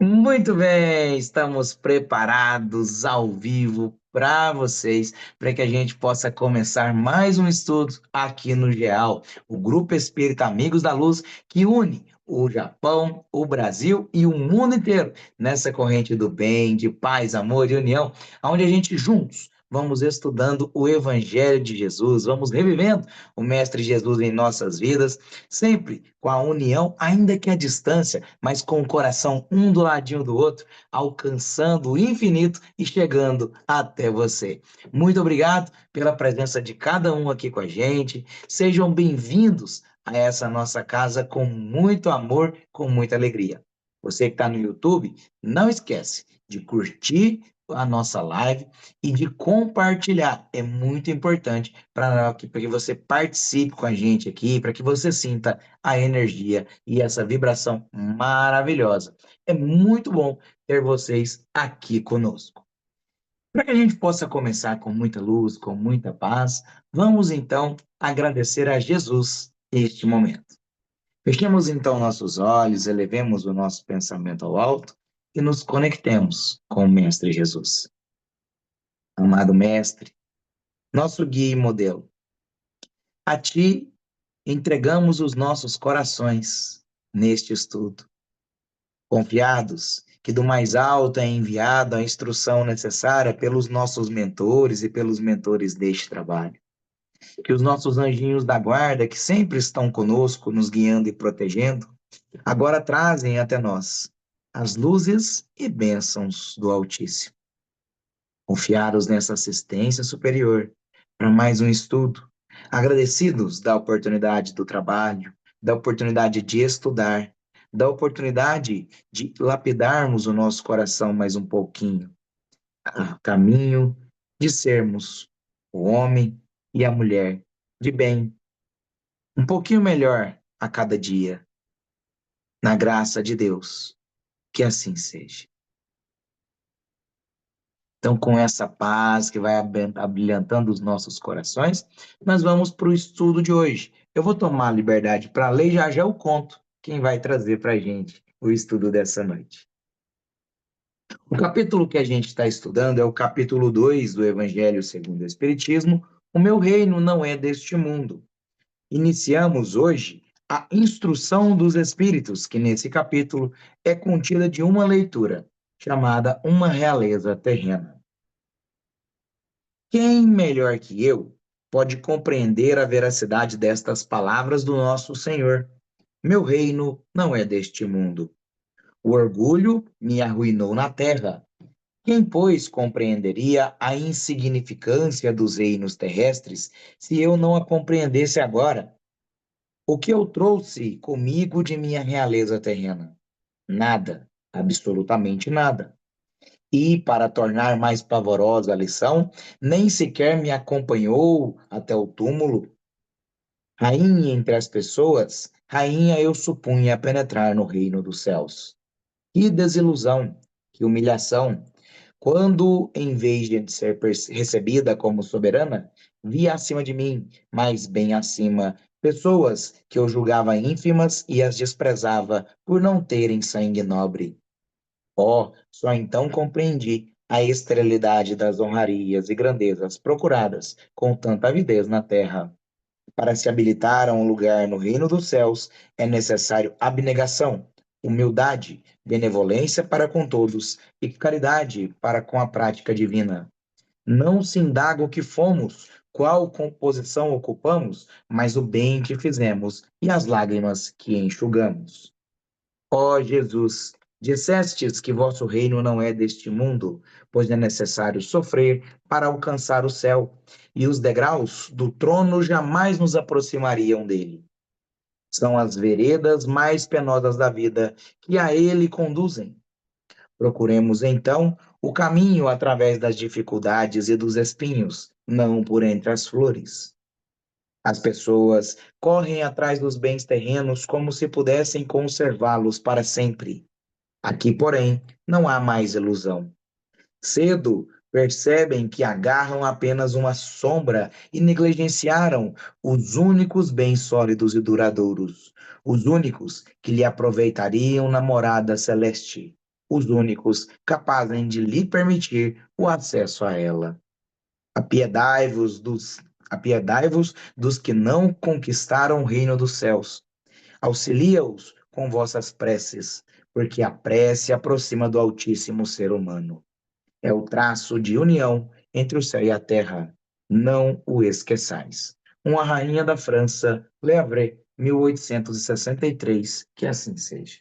Muito bem, estamos preparados ao vivo para vocês, para que a gente possa começar mais um estudo aqui no GEAL, o Grupo Espírita Amigos da Luz, que une o Japão, o Brasil e o mundo inteiro nessa corrente do bem, de paz, amor e união, onde a gente juntos vamos estudando o Evangelho de Jesus, vamos revivendo o Mestre Jesus em nossas vidas, sempre com a união, ainda que à distância, mas com o coração um do ladinho do outro, alcançando o infinito e chegando até você. Muito obrigado pela presença de cada um aqui com a gente. Sejam bem-vindos a essa nossa casa com muito amor, com muita alegria. Você que está no YouTube, não esquece de curtir a nossa live e de compartilhar. É muito importante para que você participe com a gente aqui, para que você sinta a energia e essa vibração maravilhosa. É muito bom ter vocês aqui conosco. Para que a gente possa começar com muita luz, com muita paz, vamos então agradecer a Jesus este momento. Fechemos então nossos olhos, elevemos o nosso pensamento ao alto e nos conectemos com o Mestre Jesus. Amado Mestre, nosso guia e modelo, a Ti entregamos os nossos corações neste estudo, confiados que do mais alto é enviada a instrução necessária pelos nossos mentores e pelos mentores deste trabalho. Que os nossos anjinhos da guarda, que sempre estão conosco, nos guiando e protegendo, agora trazem até nós as luzes e bênçãos do Altíssimo. Confiados nessa assistência superior para mais um estudo, agradecidos da oportunidade do trabalho, da oportunidade de estudar, da oportunidade de lapidarmos o nosso coração mais um pouquinho, a caminho de sermos o homem e a mulher de bem, um pouquinho melhor a cada dia, na graça de Deus, que assim seja. Então, com essa paz que vai abrilhantando os nossos corações, nós vamos para o estudo de hoje. Eu vou tomar a liberdade para ler, já já eu conto quem vai trazer para a gente o estudo dessa noite. O capítulo que a gente está estudando é o capítulo 2 do Evangelho segundo o Espiritismo, O Meu Reino Não É Deste Mundo. Iniciamos hoje a Instrução dos Espíritos, que nesse capítulo é contida de uma leitura, chamada Uma Realeza Terrena. Quem melhor que eu pode compreender a veracidade destas palavras do nosso Senhor? Meu reino não é deste mundo. O orgulho me arruinou na terra. Quem, pois, compreenderia a insignificância dos reinos terrestres se eu não a compreendesse agora? O que eu trouxe comigo de minha realeza terrena? Nada, absolutamente nada. E, para tornar mais pavorosa a lição, nem sequer me acompanhou até o túmulo. Rainha entre as pessoas, rainha eu supunha penetrar no reino dos céus. Que desilusão, que humilhação, quando, em vez de ser recebida como soberana, via acima de mim, mas bem acima, pessoas que eu julgava ínfimas e as desprezava por não terem sangue nobre. Oh, só então compreendi a esterilidade das honrarias e grandezas procuradas com tanta avidez na terra. Para se habilitar a um lugar no reino dos céus, é necessário abnegação, humildade, benevolência para com todos e caridade para com a prática divina. Não se indaga o que fomos, qual composição ocupamos, mas o bem que fizemos e as lágrimas que enxugamos. Ó Jesus, dissestes que vosso reino não é deste mundo, pois é necessário sofrer para alcançar o céu, e os degraus do trono jamais nos aproximariam dele. São as veredas mais penosas da vida que a ele conduzem. Procuremos, então, o caminho através das dificuldades e dos espinhos, não por entre as flores. As pessoas correm atrás dos bens terrenos como se pudessem conservá-los para sempre. Aqui, porém, não há mais ilusão. Cedo percebem que agarram apenas uma sombra e negligenciaram os únicos bens sólidos e duradouros, os únicos que lhe aproveitariam na morada celeste. os únicos capazes de lhe permitir o acesso a ela. Apiedai-vos dos, apiedai-vos dos que não conquistaram o reino dos céus. Auxilia-os com vossas preces, porque a prece aproxima do Altíssimo ser humano. É o traço de união entre o céu e a terra. Não o esqueçais. Uma rainha da França, Le Havre, 1863, que assim seja.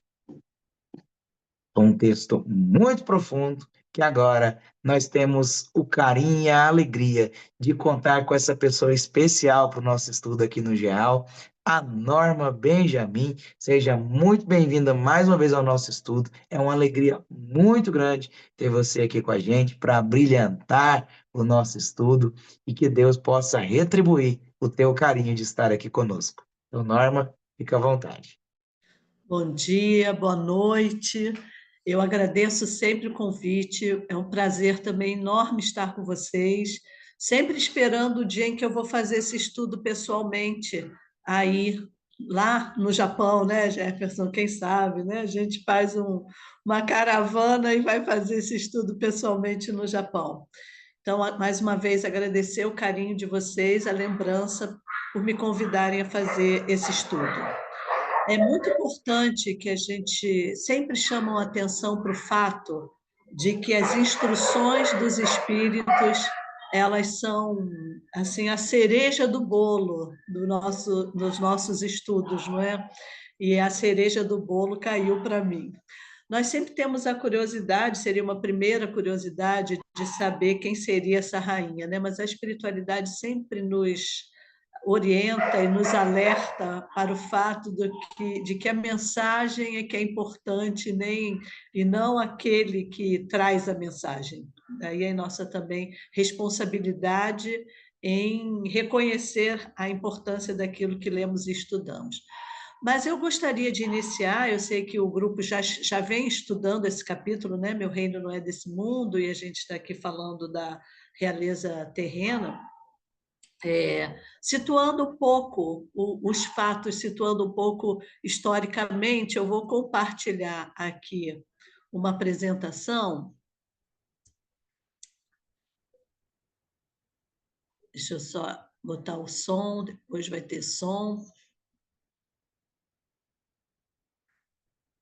Um texto muito profundo, que agora nós temos o carinho e a alegria de contar com essa pessoa especial para o nosso estudo aqui no GEAL, a Norma Benjamin. Seja muito bem-vinda mais uma vez ao nosso estudo. É uma alegria muito grande ter você aqui com a gente para brilhantar o nosso estudo e que Deus possa retribuir o teu carinho de estar aqui conosco. Então, Norma, fica à vontade. Bom dia, boa noite. Eu agradeço sempre o convite. É um prazer também enorme estar com vocês, sempre esperando o dia em que eu vou fazer esse estudo pessoalmente, aí lá no Japão, né, Jefferson? Quem sabe, né? A gente faz uma caravana e vai fazer esse estudo pessoalmente no Japão. Então, mais uma vez, agradecer o carinho de vocês, a lembrança por me convidarem a fazer esse estudo. É muito importante que a gente sempre chame a atenção para o fato de que as instruções dos espíritos, elas são assim a cereja do bolo dos nossos estudos, não é? E a cereja do bolo caiu para mim. Nós sempre temos a curiosidade, seria uma primeira curiosidade de saber quem seria essa rainha, né? Mas a espiritualidade sempre nos orienta e nos alerta para o fato de que a mensagem é que é importante e não aquele que traz a mensagem. Daí é nossa também responsabilidade em reconhecer a importância daquilo que lemos e estudamos. Mas eu gostaria de iniciar, eu sei que o grupo já vem estudando esse capítulo, né? Meu reino não é desse mundo, e a gente está aqui falando da realeza terrena, situando um pouco os fatos, situando um pouco historicamente, eu vou compartilhar aqui uma apresentação. Deixa eu só botar o som, depois vai ter som.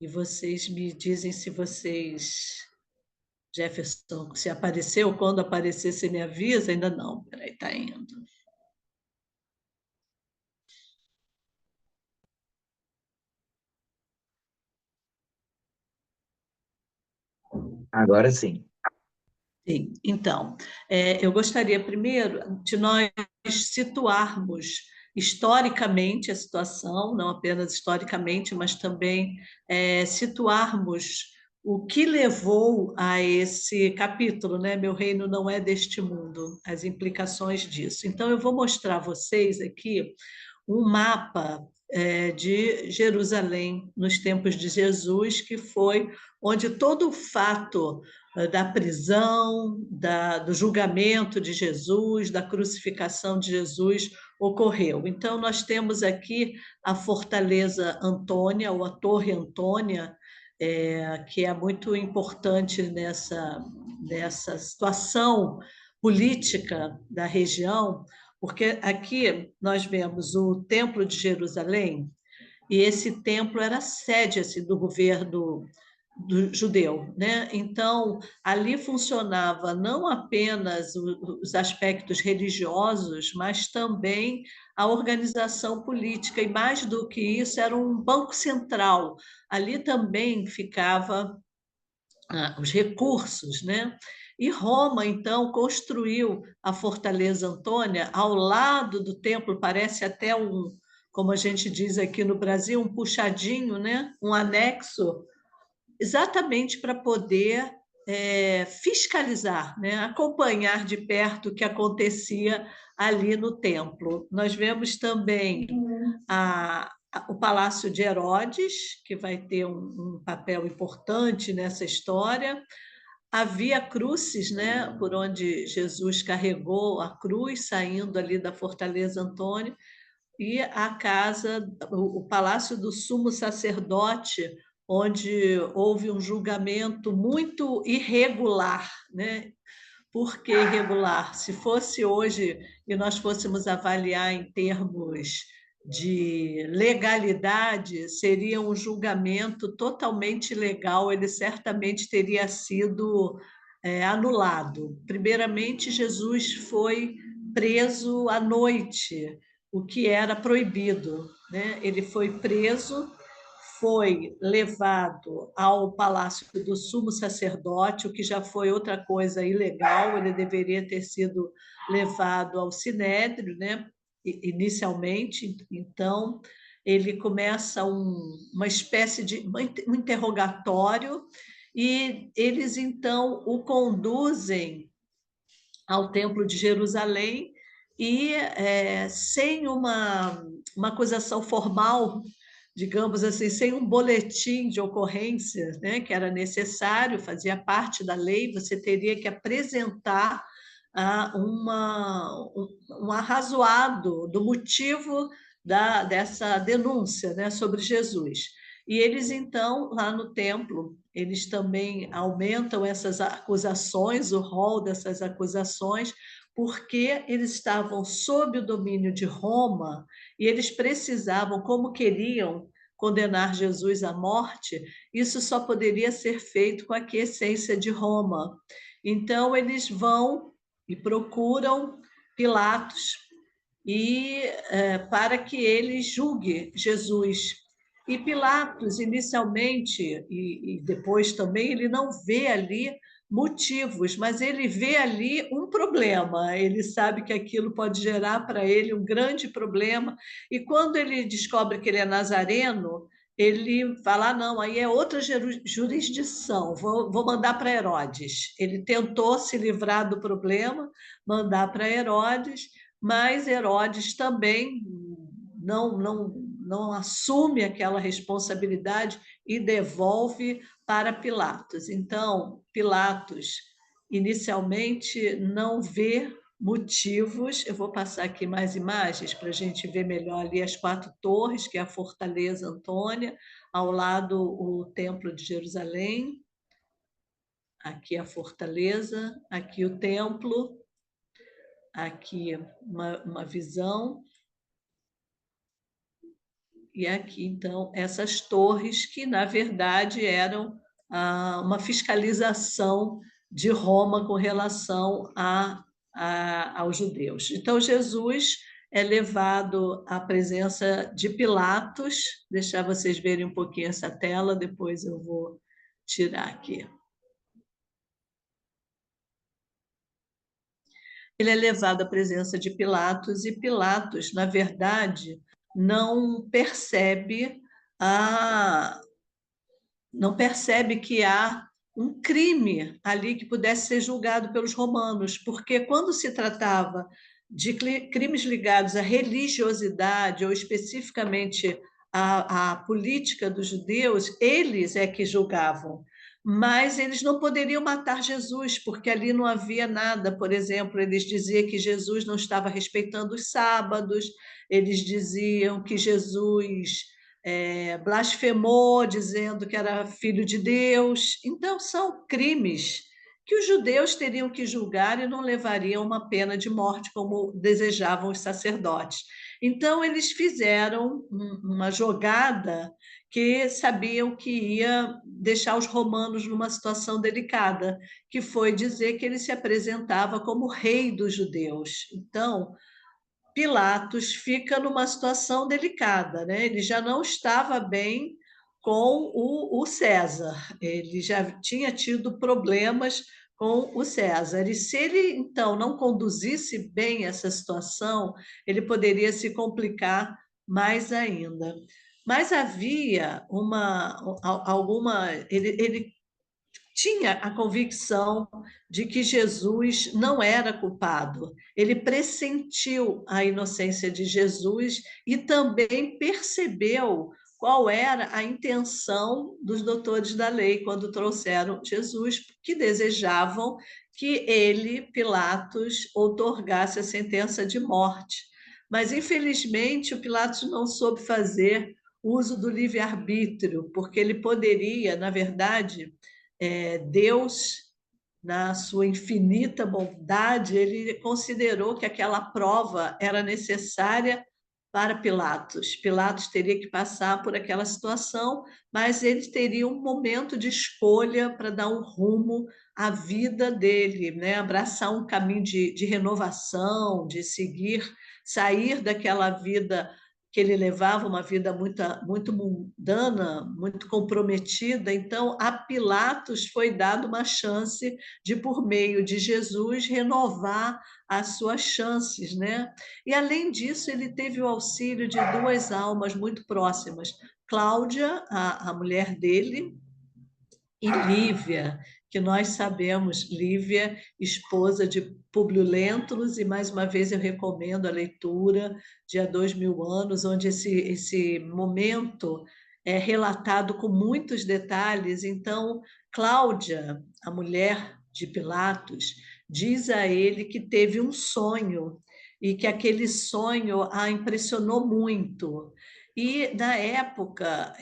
E vocês me dizem se vocês, Jefferson, se apareceu, quando aparecer, você me avisa? Ainda não, peraí, está indo. Agora sim. Sim, então, eu gostaria primeiro de nós situarmos historicamente a situação, não apenas historicamente, mas também situarmos o que levou a esse capítulo, né? Meu reino não é deste mundo, as implicações disso. Então, eu vou mostrar a vocês aqui um mapa de Jerusalém nos tempos de Jesus, que foi onde todo o fato da prisão, do julgamento de Jesus, da crucificação de Jesus ocorreu. Então, nós temos aqui a Fortaleza Antônia, ou a Torre Antônia, que é muito importante nessa situação política da região, porque aqui nós vemos o Templo de Jerusalém, e esse templo era sede assim, do governo do judeu, né? Então, ali funcionava não apenas os aspectos religiosos, mas também a organização política, e mais do que isso, era um banco central. Ali também ficava os recursos, né? E Roma, então, construiu a Fortaleza Antônia ao lado do templo, parece até como a gente diz aqui no Brasil, um puxadinho, né? Um anexo, exatamente para poder fiscalizar, né? Acompanhar de perto o que acontecia ali no templo. Nós vemos também o Palácio de Herodes, que vai ter um papel importante nessa história. A Via Crucis, né, por onde Jesus carregou a cruz, saindo ali da Fortaleza Antônio, e a casa, o Palácio do Sumo Sacerdote, onde houve um julgamento muito irregular, né? Por que irregular? Se fosse hoje e nós fôssemos avaliar em termos de legalidade, seria um julgamento totalmente legal, ele certamente teria sido anulado. Primeiramente, Jesus foi preso à noite, o que era proibido, né? Ele foi preso, foi levado ao palácio do sumo sacerdote, o que já foi outra coisa ilegal, ele deveria ter sido levado ao sinédrio, né? Inicialmente. Então, ele começa uma espécie de um interrogatório, e eles, então, o conduzem ao Templo de Jerusalém, e sem uma acusação formal, digamos assim, sem um boletim de ocorrência, né, que era necessário, fazia parte da lei, você teria que apresentar um arrazoado do motivo dessa denúncia, né, sobre Jesus. E eles, então, lá no templo, eles também aumentam essas acusações, o rol dessas acusações, porque eles estavam sob o domínio de Roma e eles precisavam, como queriam condenar Jesus à morte, isso só poderia ser feito com a quiescência de Roma. Então, eles vão e procuram Pilatos para que ele julgue Jesus. E Pilatos, inicialmente, e depois também, ele não vê ali motivos, mas ele vê ali um problema. Ele sabe que aquilo pode gerar para ele um grande problema. E quando ele descobre que ele é nazareno, ele fala: não, aí é outra jurisdição, vou mandar para Herodes. Ele tentou se livrar do problema, mandar para Herodes, mas Herodes também não assume aquela responsabilidade e devolve para Pilatos. Então, Pilatos inicialmente não vê motivos. Eu vou passar aqui mais imagens para a gente ver melhor ali as 4 torres, que é a Fortaleza Antônia, ao lado o Templo de Jerusalém, aqui a Fortaleza, aqui o Templo, aqui uma visão. E aqui, então, essas torres que, na verdade, eram uma fiscalização de Roma com relação aos judeus. Então, Jesus é levado à presença de Pilatos. Deixar vocês verem um pouquinho essa tela, depois eu vou tirar aqui. Ele é levado à presença de Pilatos, e Pilatos, na verdade, não percebe a não percebe que há um crime ali que pudesse ser julgado pelos romanos, porque quando se tratava de crimes ligados à religiosidade, ou especificamente à política dos judeus, eles é que julgavam. Mas eles não poderiam matar Jesus, porque ali não havia nada. Por exemplo, eles diziam que Jesus não estava respeitando os sábados, eles diziam que Jesus blasfemou, dizendo que era filho de Deus. Então, são crimes que os judeus teriam que julgar e não levariam uma pena de morte, como desejavam os sacerdotes. Então, eles fizeram uma jogada que sabiam que ia deixar os romanos numa situação delicada, que foi dizer que ele se apresentava como rei dos judeus. Então, Pilatos fica numa situação delicada, né? Ele já não estava bem com o César, ele já tinha tido problemas com o César, e se ele então não conduzisse bem essa situação, ele poderia se complicar mais ainda. Mas havia ele tinha a convicção de que Jesus não era culpado. Ele pressentiu a inocência de Jesus e também percebeu qual era a intenção dos doutores da lei quando trouxeram Jesus, que desejavam que ele, Pilatos, outorgasse a sentença de morte. Mas, infelizmente, o Pilatos não soube fazer uso do livre-arbítrio, porque ele poderia, na verdade, Deus, na sua infinita bondade, ele considerou que aquela prova era necessária para Pilatos. Pilatos teria que passar por aquela situação, mas ele teria um momento de escolha para dar um rumo à vida dele, né? Abraçar um caminho de renovação, de seguir, sair daquela vida que ele levava, uma vida muito mundana, muito comprometida. Então, a Pilatos foi dado uma chance de, por meio de Jesus, renovar as suas chances, né? E, além disso, ele teve o auxílio de duas almas muito próximas. Cláudia, a mulher dele, e Lívia, que nós sabemos, Lívia, esposa de Públio Lentulus, e mais uma vez eu recomendo a leitura de Há 2000 anos, onde esse momento é relatado com muitos detalhes. Então, Cláudia, a mulher de Pilatos, diz a ele que teve um sonho e que aquele sonho a impressionou muito. E, na época,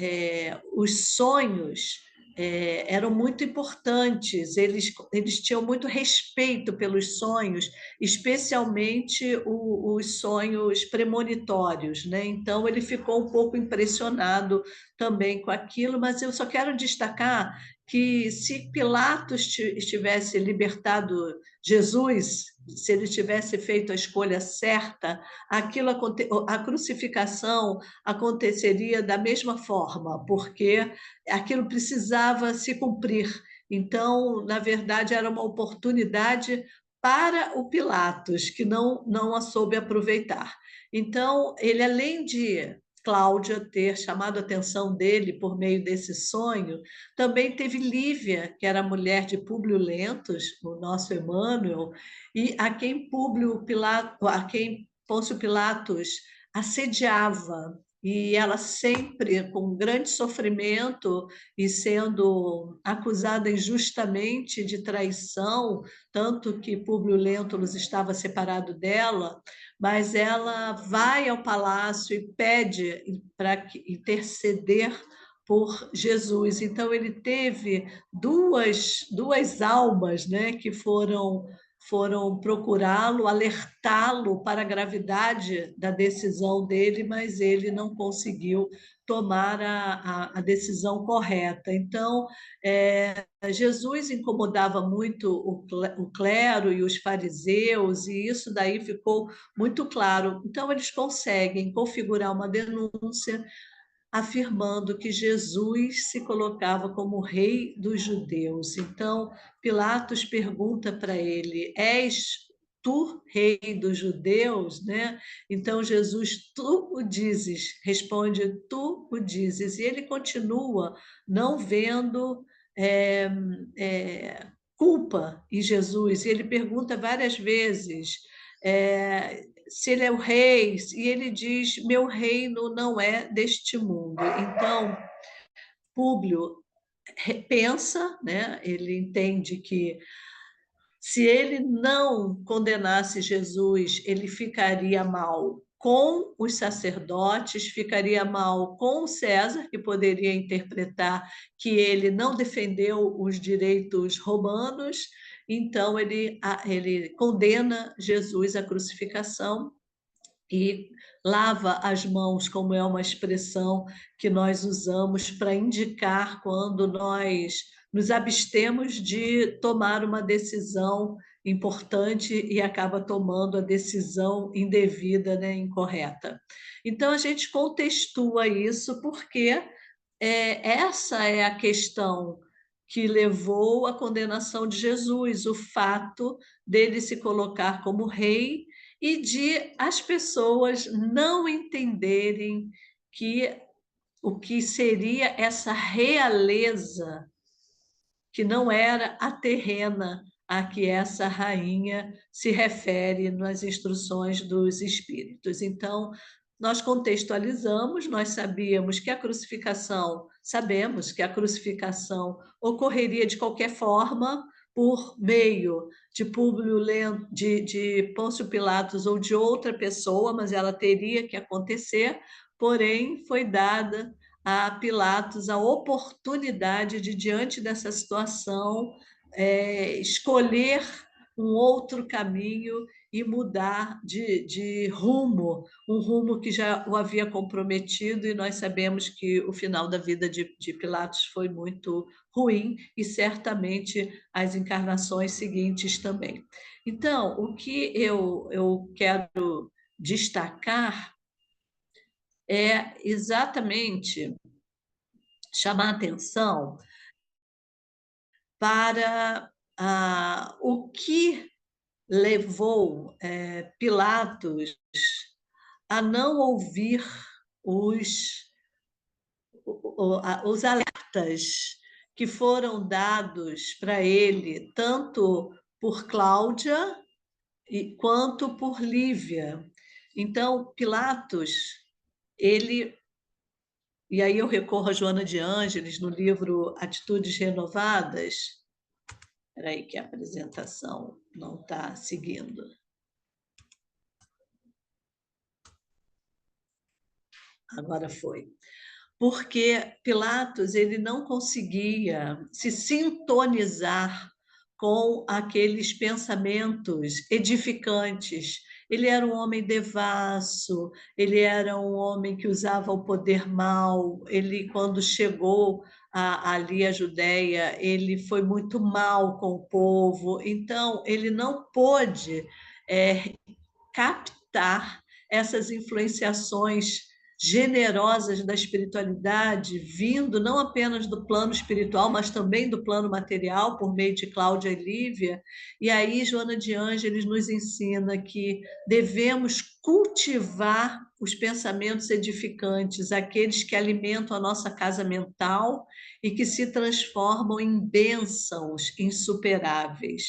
os sonhos eram muito importantes, eles tinham muito respeito pelos sonhos, especialmente os sonhos premonitórios, né? Então, ele ficou um pouco impressionado também com aquilo, mas eu só quero destacar que, se Pilatos estivesse libertado Jesus, se ele tivesse feito a escolha certa, a crucificação aconteceria da mesma forma, porque aquilo precisava se cumprir. Então, na verdade, era uma oportunidade para o Pilatos, que não a soube aproveitar. Então, ele, além de Cláudia ter chamado a atenção dele por meio desse sonho, também teve Lívia, que era a mulher de Públio Lentus, o nosso Emmanuel, e a quem Pôncio Pilatos assediava, e ela sempre com grande sofrimento e sendo acusada injustamente de traição, tanto que Públio Lentulus estava separado dela, mas ela vai ao palácio e pede para interceder por Jesus. Então, ele teve duas almas, né, que foram procurá-lo, alertá-lo para a gravidade da decisão dele, mas ele não conseguiu tomar a decisão correta. Então, Jesus incomodava muito o clero e os fariseus, e isso daí ficou muito claro. Então, eles conseguem configurar uma denúncia afirmando que Jesus se colocava como rei dos judeus. Então, Pilatos pergunta para ele: És tu rei dos judeus, né? Então, Jesus: tu o dizes, responde: tu o dizes. E ele continua não vendo é, culpa em Jesus. E ele pergunta várias vezes se ele é o rei, e ele diz: meu reino não é deste mundo. Então, Públio pensa, né? Ele entende que, se ele não condenasse Jesus, ele ficaria mal com os sacerdotes, ficaria mal com César, que poderia interpretar que ele não defendeu os direitos romanos. Então, ele condena Jesus à crucificação e lava as mãos, como é uma expressão que nós usamos para indicar quando nós nos abstemos de tomar uma decisão importante e acaba tomando a decisão indevida, né, incorreta. Então, a gente contextua isso porque essa é a questão que levou à condenação de Jesus, o fato dele se colocar como rei e de as pessoas não entenderem que o que seria essa realeza, que não era a terrena a que essa rainha se refere nas instruções dos espíritos. Então, nós contextualizamos, nós sabemos que a crucificação ocorreria de qualquer forma, por meio de Públio Lento, de Pôncio Pilatos ou de outra pessoa, mas ela teria que acontecer, porém foi dada a Pilatos a oportunidade de, diante dessa situação, escolher um outro caminho e mudar de rumo, um rumo que já o havia comprometido, e nós sabemos que o final da vida de Pilatos foi muito ruim, e certamente as encarnações seguintes também. Então, o que eu quero destacar é exatamente chamar atenção para o que levou Pilatos a não ouvir os, os alertas que foram dados para ele, tanto por Cláudia quanto por Lívia. Então, Pilatos, ele. E aí eu recorro a Joana de Ângeles no livro Atitudes Renovadas. Espera aí que a apresentação não está seguindo. Agora foi. Porque Pilatos ele não conseguia se sintonizar com aqueles pensamentos edificantes. Ele era um homem devasso, ele era um homem que usava o poder mal. Ele, quando chegou ali à Judéia, ele foi muito mal com o povo. Então, ele não pôde captar essas influenciações generosas da espiritualidade, vindo não apenas do plano espiritual, mas também do plano material, por meio de Cláudia e Lívia. E aí, Joana de Ângeles nos ensina que devemos cultivar os pensamentos edificantes, aqueles que alimentam a nossa casa mental e que se transformam em bênçãos insuperáveis.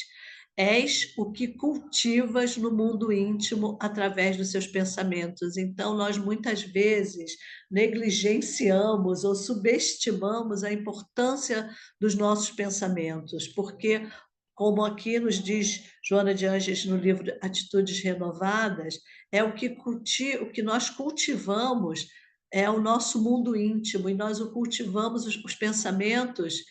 És o que cultivas no mundo íntimo através dos seus pensamentos. Então, nós muitas vezes negligenciamos ou subestimamos a importância dos nossos pensamentos, porque, como aqui nos diz Joana de Ângeles no livro Atitudes Renovadas, o que nós cultivamos é o nosso mundo íntimo, e nós o cultivamos, os pensamentos,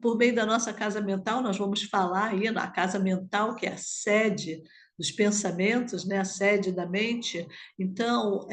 por meio da nossa casa mental. Nós vamos falar aí na casa mental, que é a sede dos pensamentos, né? A sede da mente. Então,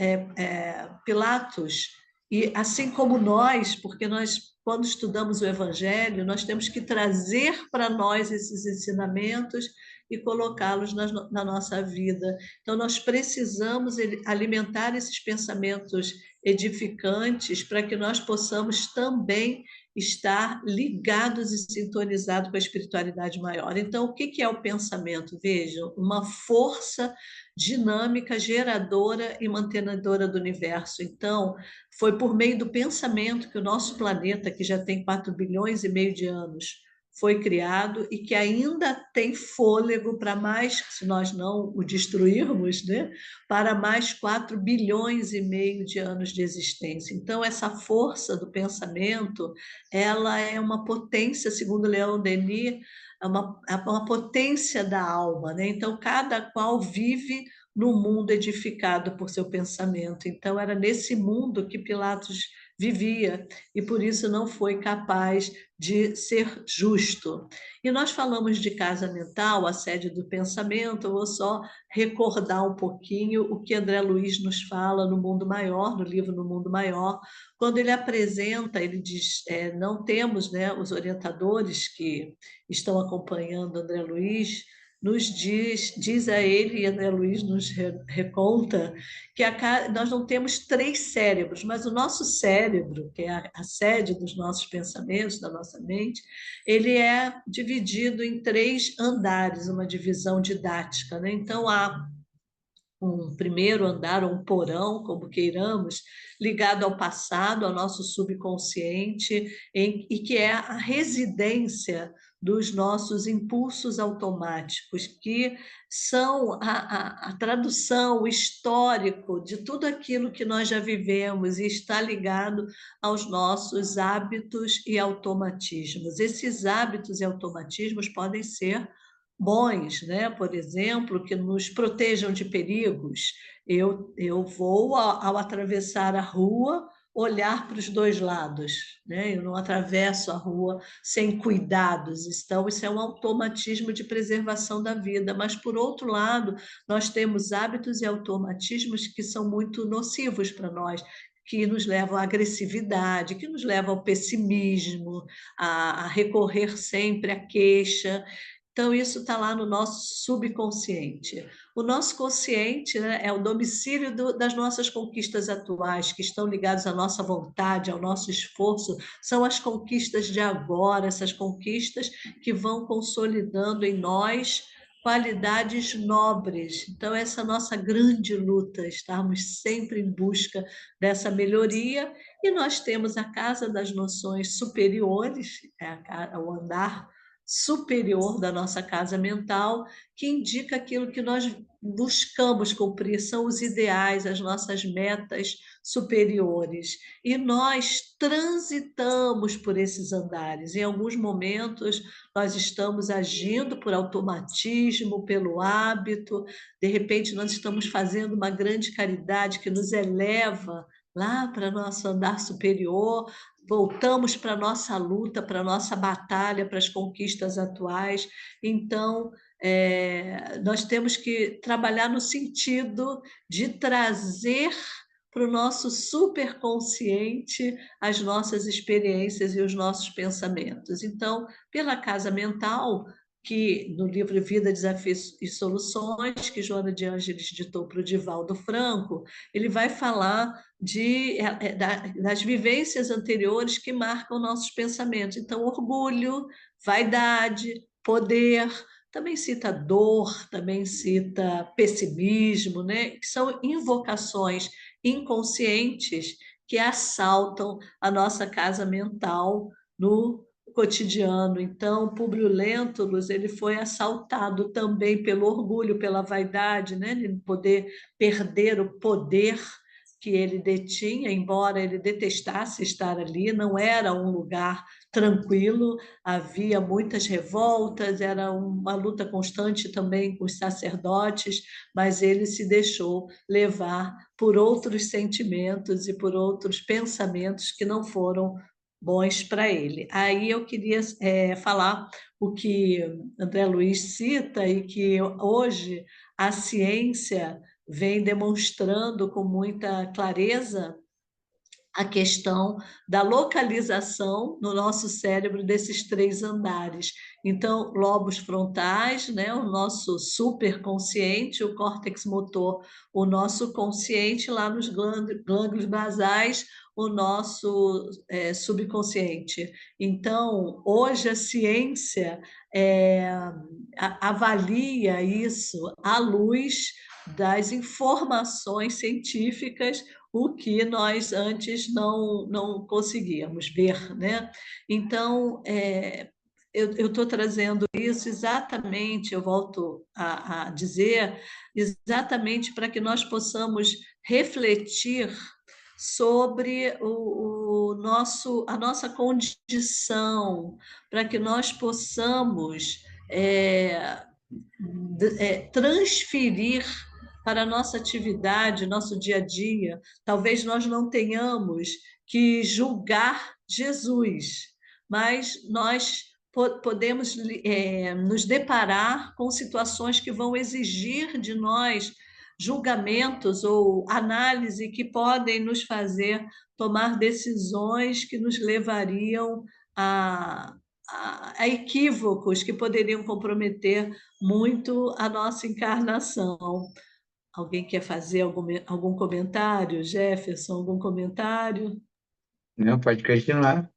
Pilatos, e assim como nós, porque nós, quando estudamos o Evangelho, nós temos que trazer para nós esses ensinamentos e colocá-los na nossa vida. Então, nós precisamos alimentar esses pensamentos edificantes para que nós possamos também estar ligados e sintonizados com a espiritualidade maior. Então, o que é o pensamento? Vejam, uma força dinâmica, geradora e mantenedora do universo. Então, foi por meio do pensamento que o nosso planeta, que já tem 4 bilhões e meio de anos, foi criado, e que ainda tem fôlego para mais, se nós não o destruirmos, né? Para mais 4 bilhões e meio de anos de existência. Então, essa força do pensamento, ela é uma potência, segundo Leon Denis, é uma potência da alma, né? Então, cada qual vive no mundo edificado por seu pensamento. Então, era nesse mundo que Pilatos vivia, e por isso não foi capaz de ser justo. E nós falamos de casa mental, a sede do pensamento. Eu vou só recordar um pouquinho o que André Luiz nos fala no Mundo Maior, no livro No Mundo Maior, quando ele apresenta, ele diz, não temos, né, os orientadores que estão acompanhando André Luiz, nos diz a ele, e André Luiz nos reconta, que nós não temos 3 cérebros, mas o nosso cérebro, que é a sede dos nossos pensamentos, da nossa mente, ele é dividido em 3 andares, uma divisão didática, né? Então, há um primeiro andar, ou um porão, como queiramos, ligado ao passado, ao nosso subconsciente, e que é a residência dos nossos impulsos automáticos, que são a tradução, o histórico de tudo aquilo que nós já vivemos, e está ligado aos nossos hábitos e automatismos. Esses hábitos e automatismos podem ser bons, né? Por exemplo, que nos protejam de perigos, eu vou, ao atravessar a rua, olhar para os dois lados, né? Eu não atravesso a rua sem cuidados. Então, isso é um automatismo de preservação da vida. Mas, por outro lado, nós temos hábitos e automatismos que são muito nocivos para nós, que nos levam à agressividade, que nos levam ao pessimismo, a recorrer sempre à queixa. Então, isso está lá no nosso subconsciente. O nosso consciente, né, é o domicílio das nossas conquistas atuais, que estão ligadas à nossa vontade, ao nosso esforço, são as conquistas de agora, essas conquistas que vão consolidando em nós qualidades nobres. Então, essa é a nossa grande luta, estarmos sempre em busca dessa melhoria, e nós temos a casa das noções superiores, o andar superior da nossa casa mental, que indica aquilo que nós buscamos cumprir, são os ideais, as nossas metas superiores. E nós transitamos por esses andares. Em alguns momentos, nós estamos agindo por automatismo, pelo hábito, de repente, nós estamos fazendo uma grande caridade que nos eleva lá para nosso andar superior, voltamos para a nossa luta, para a nossa batalha, para as conquistas atuais. Então, nós temos que trabalhar no sentido de trazer para o nosso superconsciente as nossas experiências e os nossos pensamentos. Então, pela casa mental, que no livro Vida, Desafios e Soluções, que Joana de Ângeles ditou para o Divaldo Franco, ele vai falar das vivências anteriores que marcam nossos pensamentos. Então, orgulho, vaidade, poder, também cita dor, também cita pessimismo, né? Que são invocações inconscientes que assaltam a nossa casa mental no cotidiano. Então, Públio Lentulus, ele foi assaltado também pelo orgulho, pela vaidade, né? De poder perder o poder que ele detinha, embora ele detestasse estar ali, não era um lugar tranquilo, havia muitas revoltas, era uma luta constante também com os sacerdotes, mas ele se deixou levar por outros sentimentos e por outros pensamentos que não foram bons para ele. Aí eu queria falar o que André Luiz cita e que hoje a ciência vem demonstrando com muita clareza a questão da localização no nosso cérebro desses três andares. Então, lobos frontais, né, o nosso superconsciente, o córtex motor, o nosso consciente, lá nos glândulos basais, o nosso subconsciente. Então, hoje a ciência avalia isso à luz das informações científicas, o que nós antes não conseguíamos ver, né? Então, eu estou trazendo isso exatamente, eu volto a dizer, exatamente para que nós possamos refletir sobre a nossa condição, para que nós possamos transferir para a nossa atividade, nosso dia a dia. Talvez nós não tenhamos que julgar Jesus, mas nós podemos nos deparar com situações que vão exigir de nós julgamentos ou análise que podem nos fazer tomar decisões que nos levariam a equívocos que poderiam comprometer muito a nossa encarnação. Alguém quer fazer algum comentário? Jefferson, algum comentário? Não, pode continuar.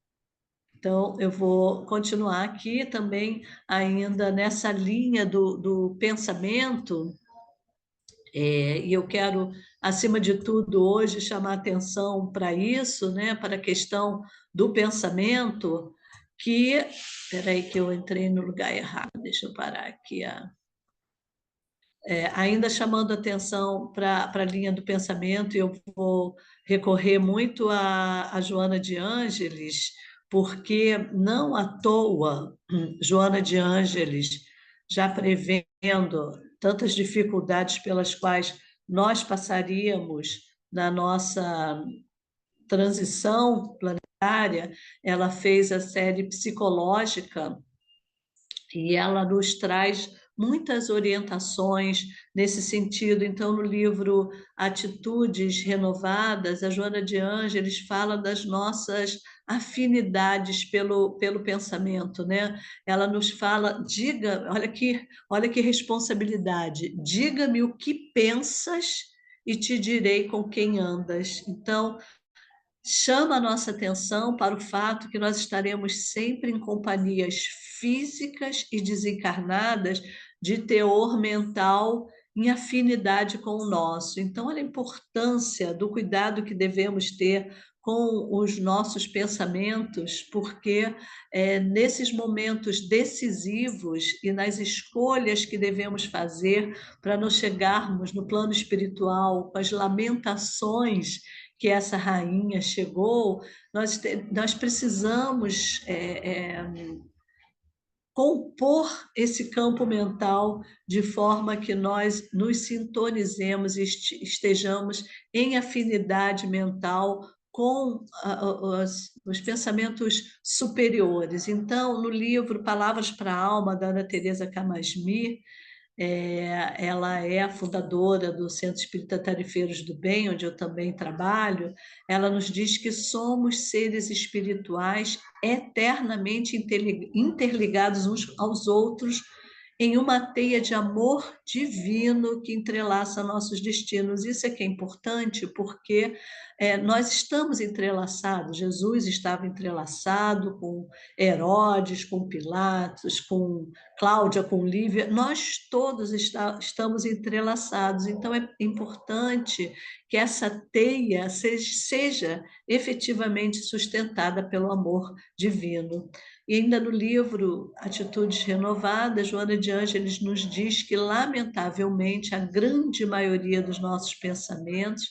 Então, eu vou continuar aqui também, ainda nessa linha do pensamento, e eu quero, acima de tudo, hoje chamar atenção para isso, né, para a questão do pensamento, que. Espera aí que eu entrei no lugar errado, deixa eu parar aqui. Ainda chamando atenção para a linha do pensamento, eu vou recorrer muito a Joana de Ângeles, porque não à toa Joana de Ângeles, já prevendo tantas dificuldades pelas quais nós passaríamos na nossa transição planetária. Ela fez a série psicológica e ela nos traz muitas orientações nesse sentido. Então, no livro Atitudes Renovadas, a Joana de Ângeles fala das nossas afinidades pelo pensamento, né? Ela nos fala, diga, olha que responsabilidade, diga-me o que pensas e te direi com quem andas. Então, chama a nossa atenção para o fato que nós estaremos sempre em companhias físicas e desencarnadas de teor mental em afinidade com o nosso. Então, olha a importância do cuidado que devemos ter com os nossos pensamentos, porque nesses momentos decisivos e nas escolhas que devemos fazer para nos chegarmos no plano espiritual, com as lamentações que essa rainha chegou, nós precisamos compor esse campo mental de forma que nós nos sintonizemos e estejamos em afinidade mental com os pensamentos superiores. Então, no livro Palavras para a Alma, da Ana Teresa Camasmi, ela é a fundadora do Centro Espírita Tarefeiros do Bem, onde eu também trabalho. Ela nos diz que somos seres espirituais eternamente interligados uns aos outros em uma teia de amor divino que entrelaça nossos destinos. Isso é que é importante, porque nós estamos entrelaçados. Jesus estava entrelaçado com Herodes, com Pilatos, com Cláudia, com Lívia. Nós todos estamos entrelaçados. Então, é importante que essa teia seja efetivamente sustentada pelo amor divino. E ainda no livro Atitudes Renovadas, Joana de Ângeles nos diz que, lamentavelmente, a grande maioria dos nossos pensamentos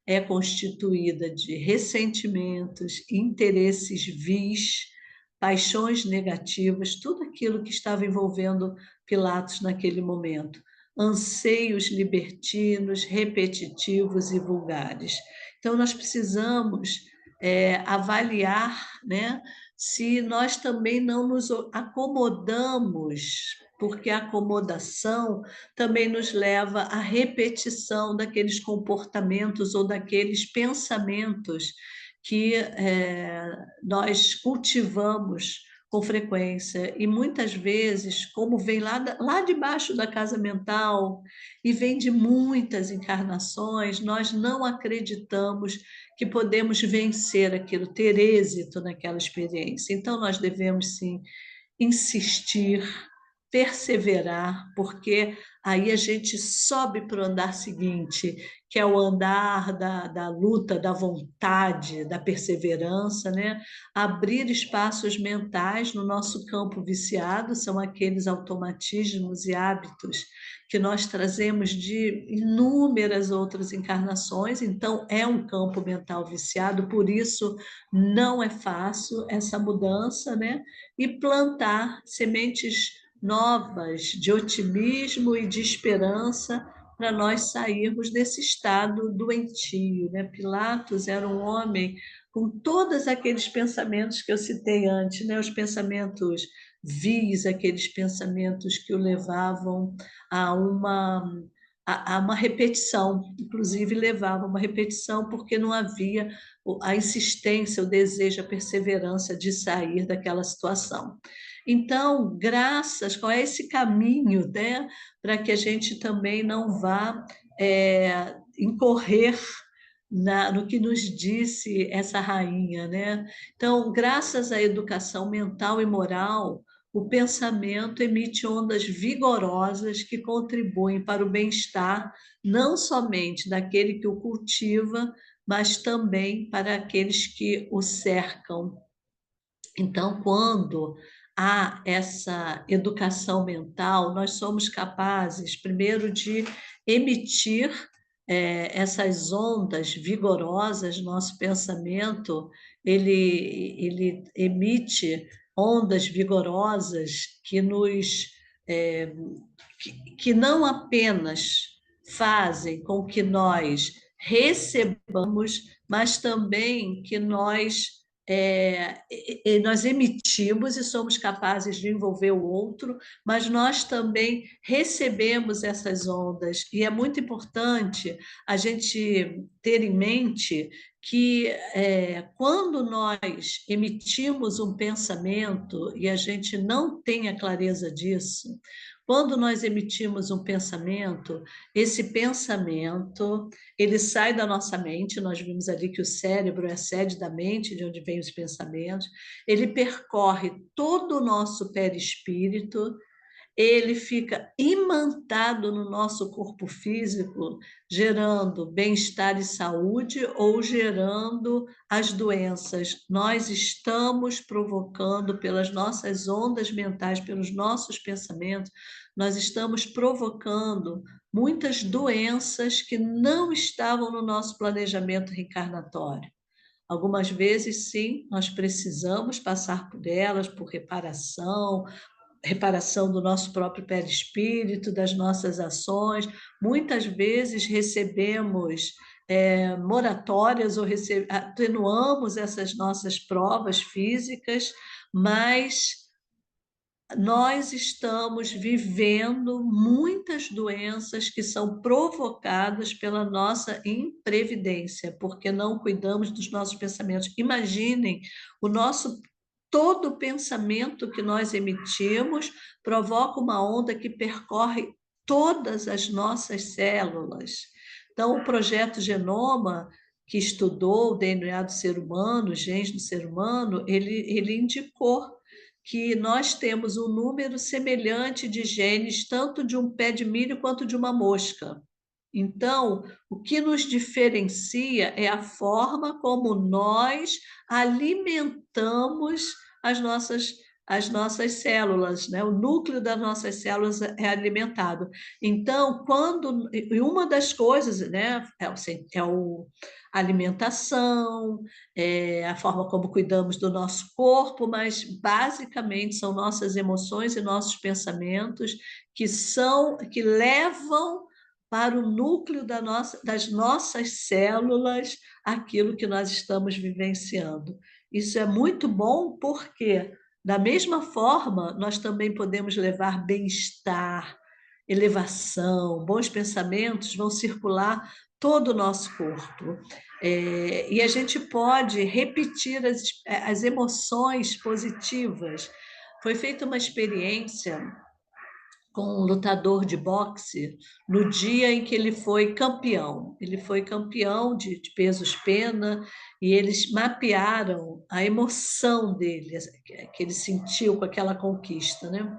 é constituída de ressentimentos, interesses vis, paixões negativas, tudo aquilo que estava envolvendo Pilatos naquele momento, anseios libertinos, repetitivos e vulgares. Então, nós precisamos avaliar, né, se nós também não nos acomodamos, porque a acomodação também nos leva à repetição daqueles comportamentos ou daqueles pensamentos que nós cultivamos com frequência. E muitas vezes, como vem lá debaixo da casa mental e vem de muitas encarnações, nós não acreditamos que podemos vencer aquilo, ter êxito naquela experiência. Então, nós devemos, sim, insistir, perseverar, porque aí a gente sobe para o andar seguinte, que é o andar da luta, da vontade, da perseverança, né? Abrir espaços mentais no nosso campo viciado, são aqueles automatismos e hábitos que nós trazemos de inúmeras outras encarnações, então é um campo mental viciado, por isso não é fácil essa mudança, né? E plantar sementes novas de otimismo e de esperança para nós sairmos desse estado doentio, né? Pilatos era um homem com todos aqueles pensamentos que eu citei antes, né? Os pensamentos vis, aqueles pensamentos que o levavam a uma repetição, inclusive levava a uma repetição porque não havia a insistência, o desejo, a perseverança de sair daquela situação. Então, qual é esse caminho, né, para que a gente também não vá incorrer no que nos disse essa rainha, né? Então, graças à educação mental e moral, o pensamento emite ondas vigorosas que contribuem para o bem-estar não somente daquele que o cultiva, mas também para aqueles que o cercam. Então, quando há essa educação mental, nós somos capazes, primeiro, de emitir essas ondas vigorosas. Nosso pensamento ele emite ondas vigorosas que nos que não apenas fazem com que nós recebamos, mas também que nós emitimos e somos capazes de envolver o outro, mas nós também recebemos essas ondas. E é muito importante a gente ter em mente que quando nós emitimos um pensamento e a gente não tem a clareza disso, quando nós emitimos um pensamento, esse pensamento ele sai da nossa mente. Nós vimos ali que o cérebro é a sede da mente, de onde vêm os pensamentos. Ele percorre todo o nosso perispírito, ele fica imantado no nosso corpo físico, gerando bem-estar e saúde ou gerando as doenças. Nós estamos provocando, pelas nossas ondas mentais, pelos nossos pensamentos, nós estamos provocando muitas doenças que não estavam no nosso planejamento reencarnatório. Algumas vezes, sim, nós precisamos passar por elas, por reparação do nosso próprio perispírito, das nossas ações. Muitas vezes recebemos moratórias ou atenuamos essas nossas provas físicas, mas nós estamos vivendo muitas doenças que são provocadas pela nossa imprevidência, porque não cuidamos dos nossos pensamentos. Imaginem o nosso todo pensamento que nós emitimos provoca uma onda que percorre todas as nossas células. Então, o projeto Genoma, que estudou o DNA do ser humano, os genes do ser humano, ele indicou que nós temos um número semelhante de genes, tanto de um pé de milho quanto de uma mosca. Então, o que nos diferencia é a forma como nós alimentamos as nossas células, né? O núcleo das nossas células é alimentado. Então, e uma das coisas, né, a alimentação, a forma como cuidamos do nosso corpo, mas basicamente são nossas emoções e nossos pensamentos que levam para o núcleo das nossas células aquilo que nós estamos vivenciando. Isso é muito bom porque, da mesma forma, nós também podemos levar bem-estar, elevação, bons pensamentos vão circular todo o nosso corpo. E a gente pode repetir as emoções positivas. Foi feita uma experiência com um lutador de boxe no dia em que ele foi campeão. Ele foi campeão de pesos pena e eles mapearam a emoção dele, que ele sentiu com aquela conquista, né?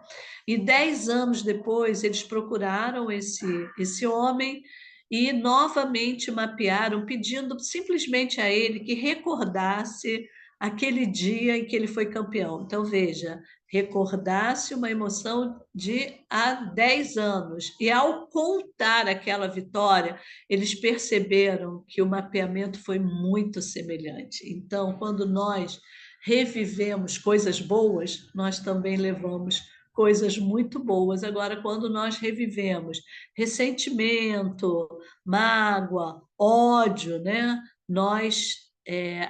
E 10 anos depois, eles procuraram esse homem e novamente mapearam, pedindo simplesmente a ele que recordasse aquele dia em que ele foi campeão. Então, veja, recordasse uma emoção de há 10 anos. E ao contar aquela vitória, eles perceberam que o mapeamento foi muito semelhante. Então, quando nós revivemos coisas boas, nós também levamos coisas muito boas. Agora, quando nós revivemos ressentimento, mágoa, ódio, né? Nós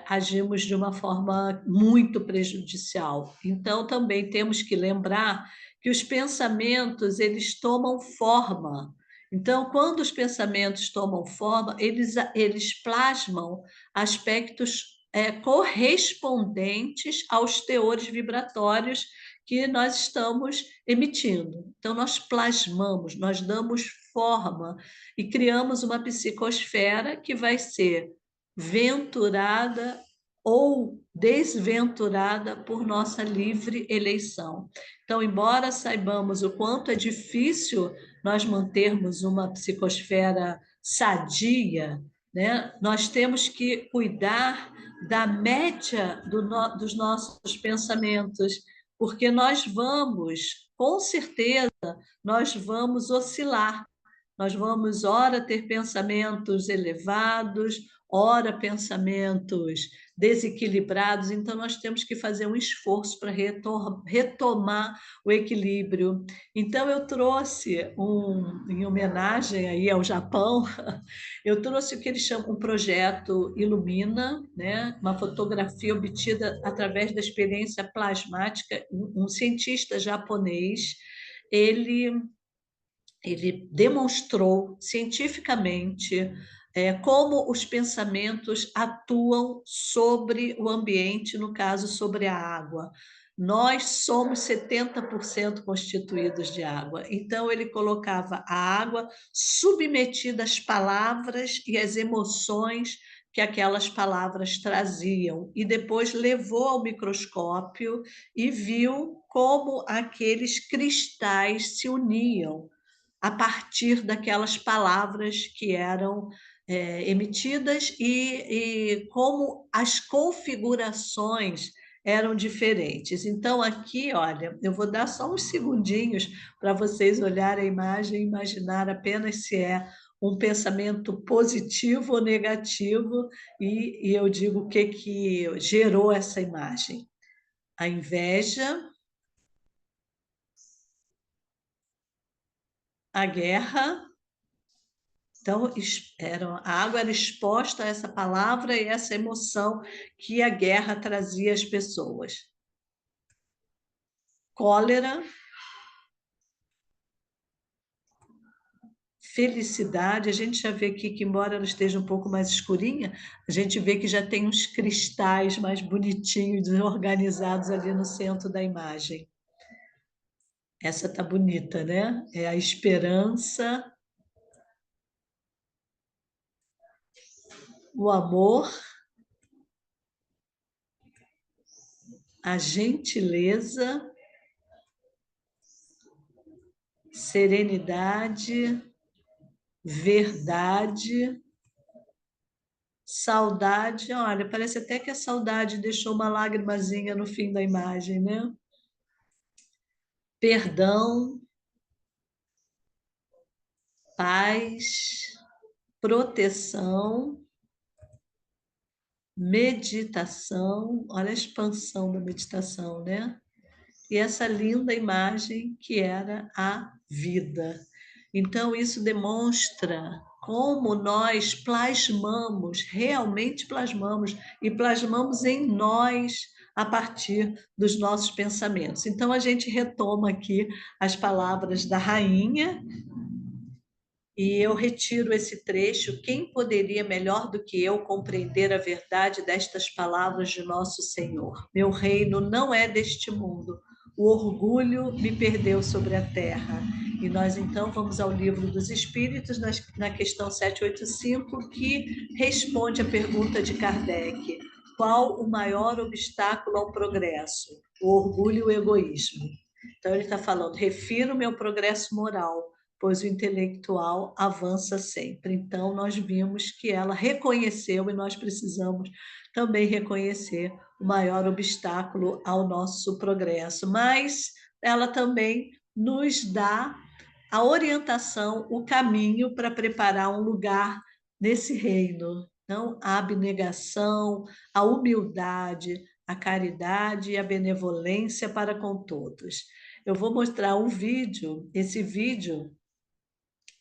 agimos de uma forma muito prejudicial. Então, também temos que lembrar que os pensamentos eles tomam forma. Então, quando os pensamentos tomam forma, eles plasmam aspectos correspondentes aos teores vibratórios que nós estamos emitindo. Então, nós plasmamos, nós damos forma e criamos uma psicosfera que vai ser venturada ou desventurada por nossa livre eleição. Então, embora saibamos o quanto é difícil nós mantermos uma psicosfera sadia, né, nós temos que cuidar da média dos nossos pensamentos, porque nós vamos, com certeza, nós vamos oscilar. Nós vamos, ora, ter pensamentos elevados, ora pensamentos desequilibrados, então nós temos que fazer um esforço para retomar o equilíbrio. Então eu trouxe em homenagem aí ao Japão, eu trouxe o que eles chamam um projeto Ilumina, né? Uma fotografia obtida através da experiência plasmática. Um cientista japonês, ele ele demonstrou cientificamente como os pensamentos atuam sobre o ambiente, no caso, sobre a água. Nós somos 70% constituídos de água. Então, ele colocava a água submetida às palavras e às emoções que aquelas palavras traziam. E depois levou ao microscópio e viu como aqueles cristais se uniam a partir daquelas palavras que eram emitidas e como as configurações eram diferentes. Então, aqui, olha, eu vou dar só uns segundinhos para vocês olharem a imagem e imaginar apenas se é um pensamento positivo ou negativo, e eu digo o que gerou essa imagem. A inveja, a guerra. Então, a água era exposta a essa palavra e essa emoção que a guerra trazia às pessoas. Cólera, felicidade. A gente já vê aqui que, embora ela esteja um pouco mais escurinha, a gente vê que já tem uns cristais mais bonitinhos, organizados ali no centro da imagem. Essa tá bonita, né? É a esperança, o amor, a gentileza, serenidade, verdade, saudade. Olha, parece até que a saudade deixou uma lágrimazinha no fim da imagem, né? Perdão, paz, proteção, meditação. Olha a expansão da meditação, né? E essa linda imagem que era a vida. Então, isso demonstra como nós plasmamos, realmente plasmamos, e plasmamos em nós a partir dos nossos pensamentos. Então, a gente retoma aqui as palavras da rainha, e eu retiro esse trecho. Quem poderia melhor do que eu compreender a verdade destas palavras de nosso Senhor? Meu reino não é deste mundo. O orgulho me perdeu sobre a terra. E nós então vamos ao Livro dos Espíritos, na questão 785, que responde a pergunta de Kardec: qual o maior obstáculo ao progresso? O orgulho e o egoísmo. Então ele está falando: refiro meu progresso moral, pois o intelectual avança sempre. Então, nós vimos que ela reconheceu, e nós precisamos também reconhecer o maior obstáculo ao nosso progresso, mas ela também nos dá a orientação, o caminho para preparar um lugar nesse reino. Então, a abnegação, a humildade, a caridade e a benevolência para com todos. Eu vou mostrar um vídeo. Esse vídeo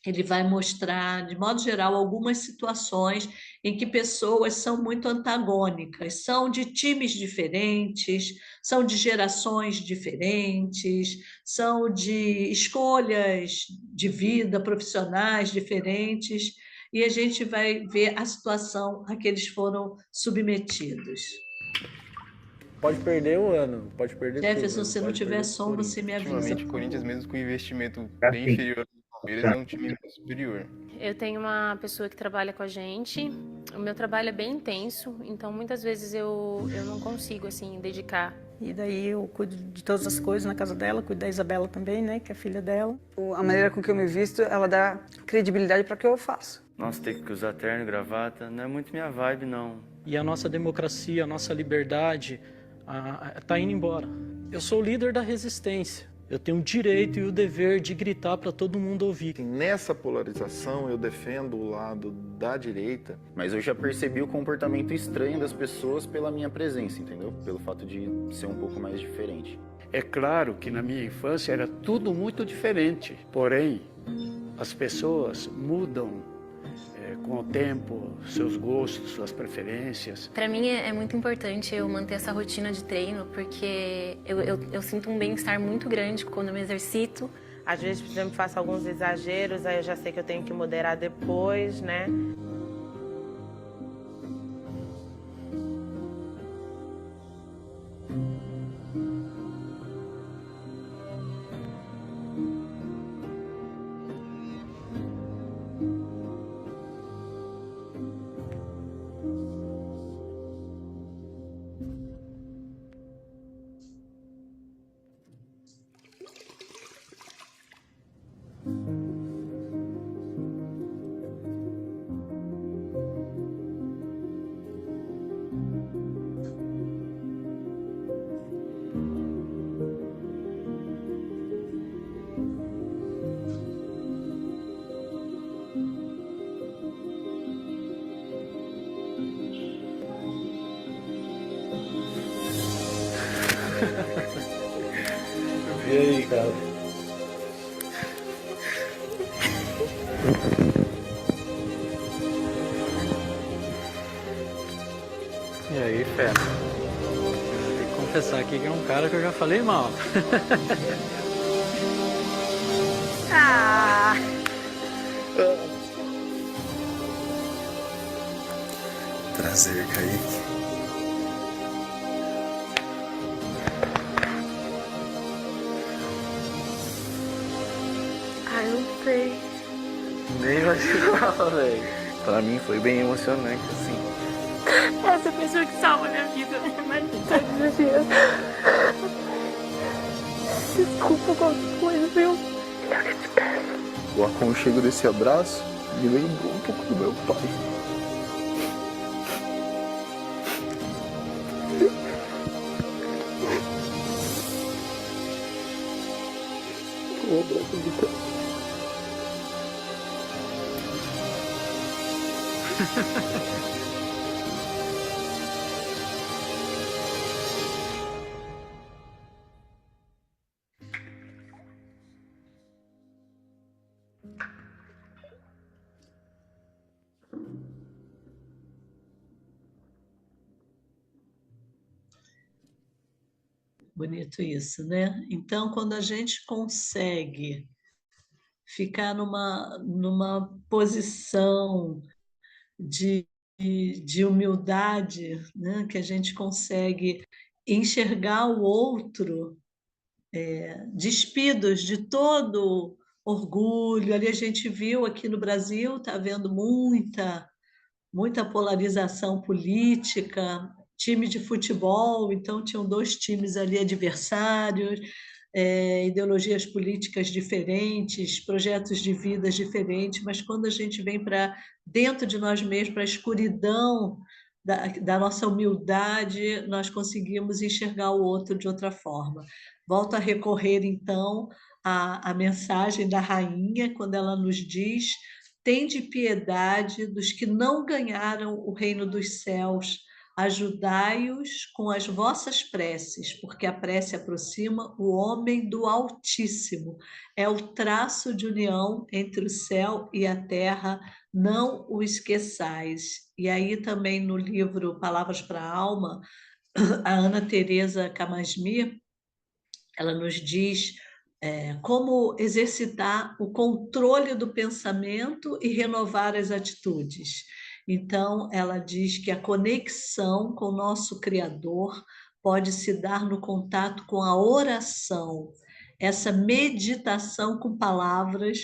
ele vai mostrar, de modo geral, algumas situações em que pessoas são muito antagônicas, são de times diferentes, são de gerações diferentes, são de escolhas de vida profissionais diferentes, e a gente vai ver a situação a que eles foram submetidos. Pode perder um ano, pode perder Jefferson, tudo. se não tiver som, você me avisa. Ultimamente, o Corinthians, mesmo com investimento bem Sim. inferior ao Palmeiras, é um time superior. Eu tenho uma pessoa que trabalha com a gente. O meu trabalho é bem intenso, então muitas vezes eu não consigo assim dedicar. E daí eu cuido de todas as coisas na casa dela, cuido da Isabela também, né, que é a filha dela. A maneira com que eu me visto, ela dá credibilidade para o que eu faço. Nossa, ter que usar terno, gravata, não é muito minha vibe, não. E a nossa democracia, a nossa liberdade está indo embora. Eu sou o líder da resistência. eu tenho o direito e o dever de gritar para todo mundo ouvir. Nessa polarização, eu defendo o lado da direita. Mas eu já percebi o comportamento estranho das pessoas pela minha presença, entendeu? Pelo fato de ser um pouco mais diferente. É claro que na minha infância era tudo muito diferente, porém, as pessoas mudam com o tempo, seus gostos, suas preferências. Para mim é muito importante eu manter essa rotina de treino, porque eu sinto um bem-estar muito grande quando eu me exercito. Às vezes, por exemplo, faço alguns exageros, aí eu já sei que eu tenho que moderar depois, né? E aí, cara? E aí, fera? Tem que confessar aqui que é um cara que eu já falei mal. Ah! Prazer, Kaique. Ai, não sei. Nem imaginava, velho. Pra mim foi bem emocionante, assim. Essa pessoa que salva minha vida, mas todos os dias. Desculpa qualquer coisa, viu? Eu que te peço. O aconchego desse abraço me lembrou um pouco do meu pai. Um abraço de coração. Bonito isso, né? Então, quando a gente consegue ficar numa posição de humildade, né? Que a gente consegue enxergar o outro despidos de todo orgulho. Ali a gente viu aqui no Brasil, está havendo muita polarização política, time de futebol, então tinham dois times ali adversários, ideologias políticas diferentes, projetos de vidas diferentes, mas quando a gente vem para dentro de nós mesmos, para a escuridão da nossa humildade, nós conseguimos enxergar o outro de outra forma. Volto a recorrer, então, à mensagem da rainha, quando ela nos diz: tende piedade dos que não ganharam o reino dos céus, ajudai-os com as vossas preces, porque a prece aproxima o homem do Altíssimo. É o traço de união entre o céu e a terra, não o esqueçais. E aí também no livro Palavras para a Alma, a Ana Teresa Camasmi, ela nos diz como exercitar o controle do pensamento e renovar as atitudes. Então, ela diz que a conexão com o nosso Criador pode se dar no contato com a oração, essa meditação com palavras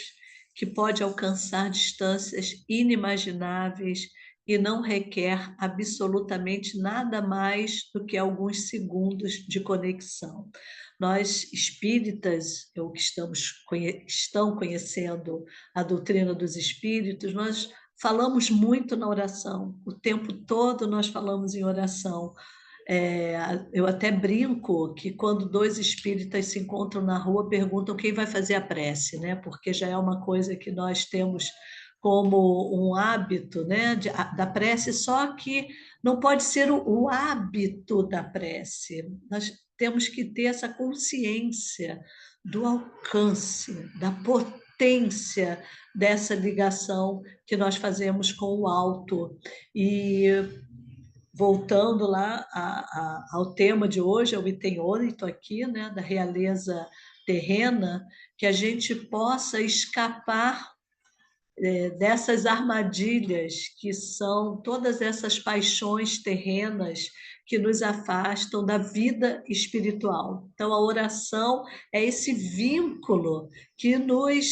que pode alcançar distâncias inimagináveis e não requer absolutamente nada mais do que alguns segundos de conexão. Nós, espíritas, ou que estão conhecendo a doutrina dos espíritos, nós falamos muito na oração, o tempo todo nós falamos em oração. Eu até brinco que quando dois espíritas se encontram na rua, perguntam quem vai fazer a prece, né? Porque já é uma coisa que nós temos como um hábito, né, da prece, só que não pode ser o hábito da prece. Nós temos que ter essa consciência do alcance, da potência dessa ligação que nós fazemos com o alto. E voltando lá ao tema de hoje, ao item 8 aqui, né, da realeza terrena, que a gente possa escapar dessas armadilhas que são todas essas paixões terrenas que nos afastam da vida espiritual. Então, a oração é esse vínculo que nos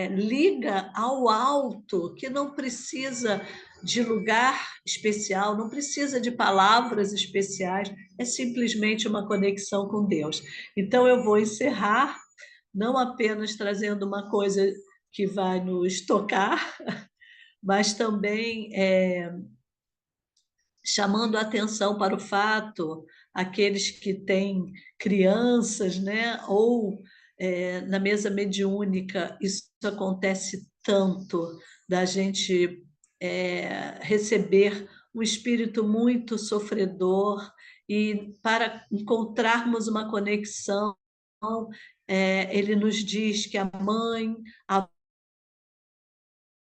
liga ao alto, que não precisa de lugar especial, não precisa de palavras especiais, é simplesmente uma conexão com Deus. Então, eu vou encerrar, não apenas trazendo uma coisa que vai nos tocar, mas também chamando a atenção para o fato, aqueles que têm crianças, né, ou na mesa mediúnica, isso acontece tanto, da gente receber um espírito muito sofredor, e para encontrarmos uma conexão, ele nos diz que a mãe, a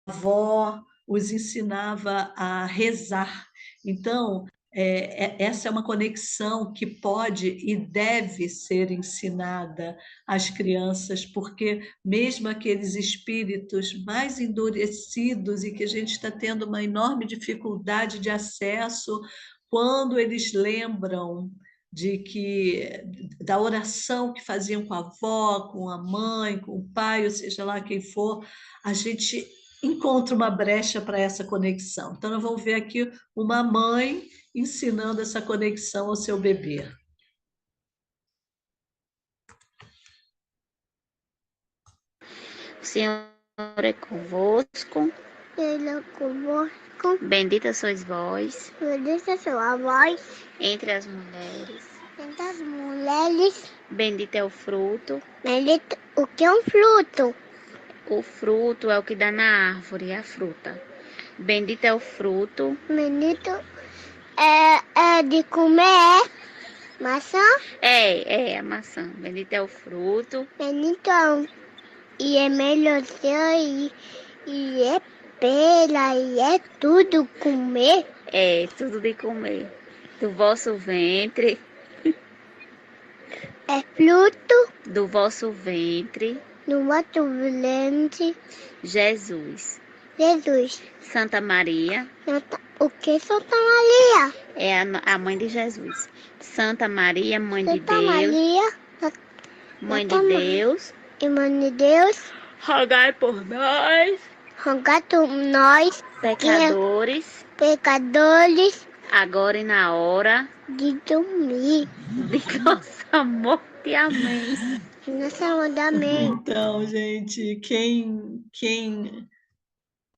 avó os ensinava a rezar. Então, essa é uma conexão que pode e deve ser ensinada às crianças, porque mesmo aqueles espíritos mais endurecidos e que a gente está tendo uma enorme dificuldade de acesso, quando eles lembram da oração que faziam com a avó, com a mãe, com o pai, ou seja lá quem for, a gente encontra uma brecha para essa conexão. Então, nós vamos ver aqui uma mãe ensinando essa conexão ao seu bebê. O Senhor é convosco. Ele é convosco. Bendita sois vós. Bendita sois vós. Entre as mulheres. Entre as mulheres. Bendito é o fruto. Bendito. O que é um fruto? O fruto é o que dá na árvore, a fruta. Bendito é o fruto. Bendito é de comer, maçã? É a maçã. Bendito é o fruto. Bendito e é melancia e é pera e é tudo comer? É, tudo de comer. Do vosso ventre. É fruto? Do vosso ventre. No vosso ventre. Jesus. Jesus. Santa Maria. O que Santa Maria? É a mãe de Jesus. Santa Maria, mãe de Santa Deus. Maria. Mãe de Deus. E mãe de Deus. Rogai por nós. Rogai por nós. Pecadores. Pecadores. Agora e na hora. De dormir. De nossa morte. Amém. Nossa morte. Amém. Então, gente, quem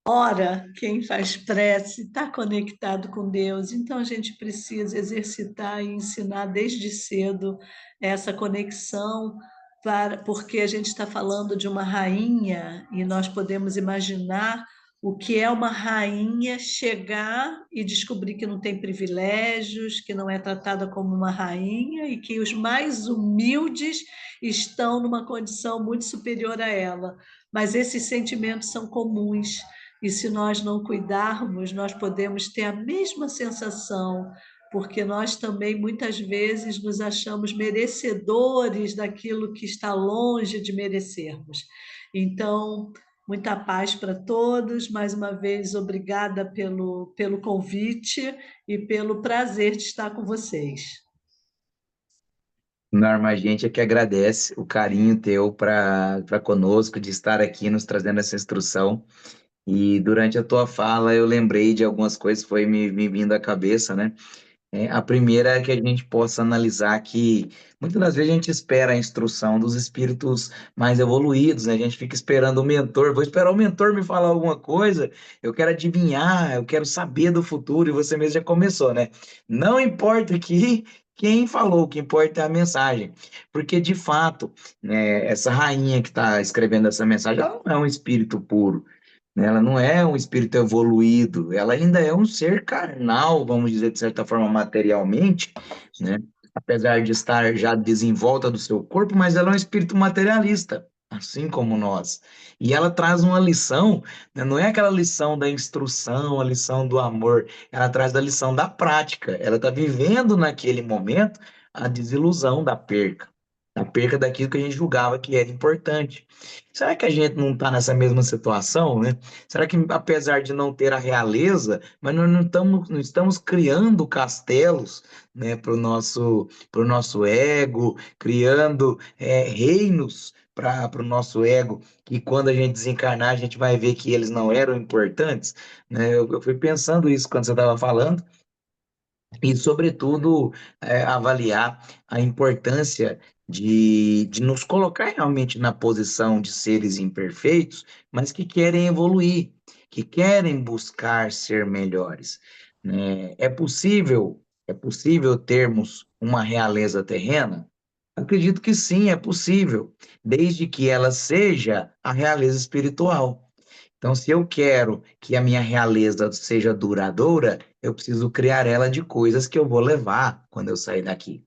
ora, quem faz prece, está conectado com Deus. Então, a gente precisa exercitar e ensinar desde cedo essa conexão, porque a gente está falando de uma rainha e nós podemos imaginar o que é uma rainha chegar e descobrir que não tem privilégios, que não é tratada como uma rainha e que os mais humildes estão numa condição muito superior a ela. Mas esses sentimentos são comuns. E se nós não cuidarmos, nós podemos ter a mesma sensação, porque nós também muitas vezes nos achamos merecedores daquilo que está longe de merecermos. Então, muita paz para todos. Mais uma vez, obrigada pelo convite e pelo prazer de estar com vocês. Norma, a gente é que agradece o carinho teu para conosco, de estar aqui nos trazendo essa instrução. E durante a tua fala eu lembrei de algumas coisas que foi me vindo à cabeça, né? A primeira é que a gente possa analisar que muitas das vezes a gente espera a instrução dos espíritos mais evoluídos, né? A gente fica esperando o mentor, vou esperar o mentor me falar alguma coisa, eu quero adivinhar, eu quero saber do futuro, e você mesmo já começou, né? Não importa aqui quem falou, o que importa é a mensagem, porque de fato, né, essa rainha que está escrevendo essa mensagem, ela não é um espírito puro, né? Ela não é um espírito evoluído, ela ainda é um ser carnal, vamos dizer, de certa forma, materialmente, né? Apesar de estar já desenvolta do seu corpo, mas ela é um espírito materialista, assim como nós. E ela traz uma lição, né? Não é aquela lição da instrução, a lição do amor, ela traz a lição da prática. Ela está vivendo naquele momento a desilusão da perca daquilo que a gente julgava que era importante. Será que a gente não está nessa mesma situação, né? Será que, apesar de não ter a realeza, mas nós não estamos criando castelos, né, pro nosso ego, criando reinos para o nosso ego, que quando a gente desencarnar, a gente vai ver que eles não eram importantes, né? Eu fui pensando isso quando você estava falando, e, sobretudo, avaliar a importância de nos colocar realmente na posição de seres imperfeitos, mas que querem evoluir, que querem buscar ser melhores, né? É possível termos uma realeza terrena? Acredito que sim, é possível, desde que ela seja a realeza espiritual. Então, se eu quero que a minha realeza seja duradoura, eu preciso criar ela de coisas que eu vou levar quando eu sair daqui.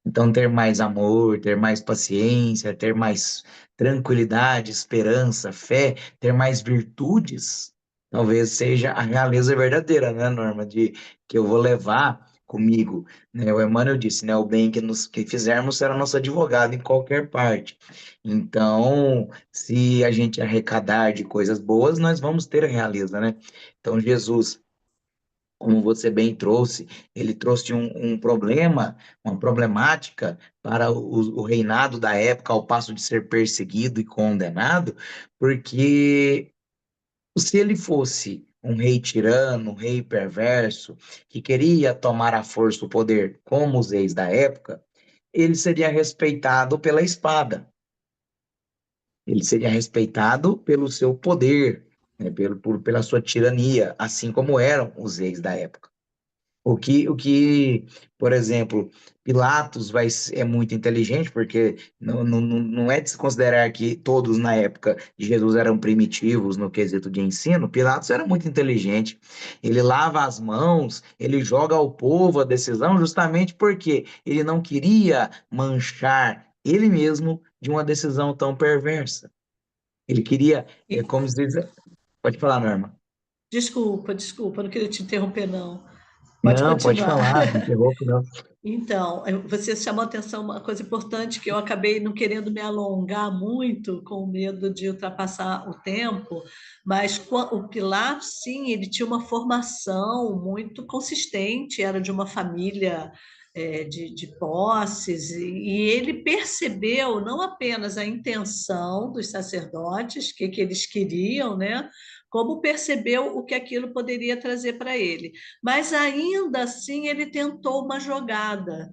Então, ter mais amor, ter mais paciência, ter mais tranquilidade, esperança, fé, ter mais virtudes, talvez seja a realeza verdadeira, né, Norma? De que eu vou levar comigo, né? O Emmanuel disse, né? O bem que fizermos será nosso advogado em qualquer parte. Então, se a gente arrecadar de coisas boas, nós vamos ter a realeza, né? Então, Jesus, como você bem trouxe, ele trouxe um problema, uma problemática para o reinado da época, ao passo de ser perseguido e condenado, porque se ele fosse um rei tirano, um rei perverso, que queria tomar à força o poder, como os reis da época, ele seria respeitado pela espada. Ele seria respeitado pelo seu poder, né, pela sua tirania, assim como eram os reis da época. Por exemplo, Pilatos é muito inteligente, porque não é de se considerar que todos na época de Jesus eram primitivos no quesito de ensino. Pilatos era muito inteligente. Ele lava as mãos, ele joga ao povo a decisão, justamente porque ele não queria manchar ele mesmo de uma decisão tão perversa. Ele queria, como se diz, pode falar, Norma. Desculpa, não queria te interromper, não. Pode Não, pode continuar. falar, não interrompe, não. Então, você chamou a atenção uma coisa importante que eu acabei não querendo me alongar muito, com medo de ultrapassar o tempo, mas o Pilatos, sim, ele tinha uma formação muito consistente, era de uma família de posses, e ele percebeu não apenas a intenção dos sacerdotes, que eles queriam, né? Como percebeu o que aquilo poderia trazer para ele. Mas ainda assim ele tentou uma jogada,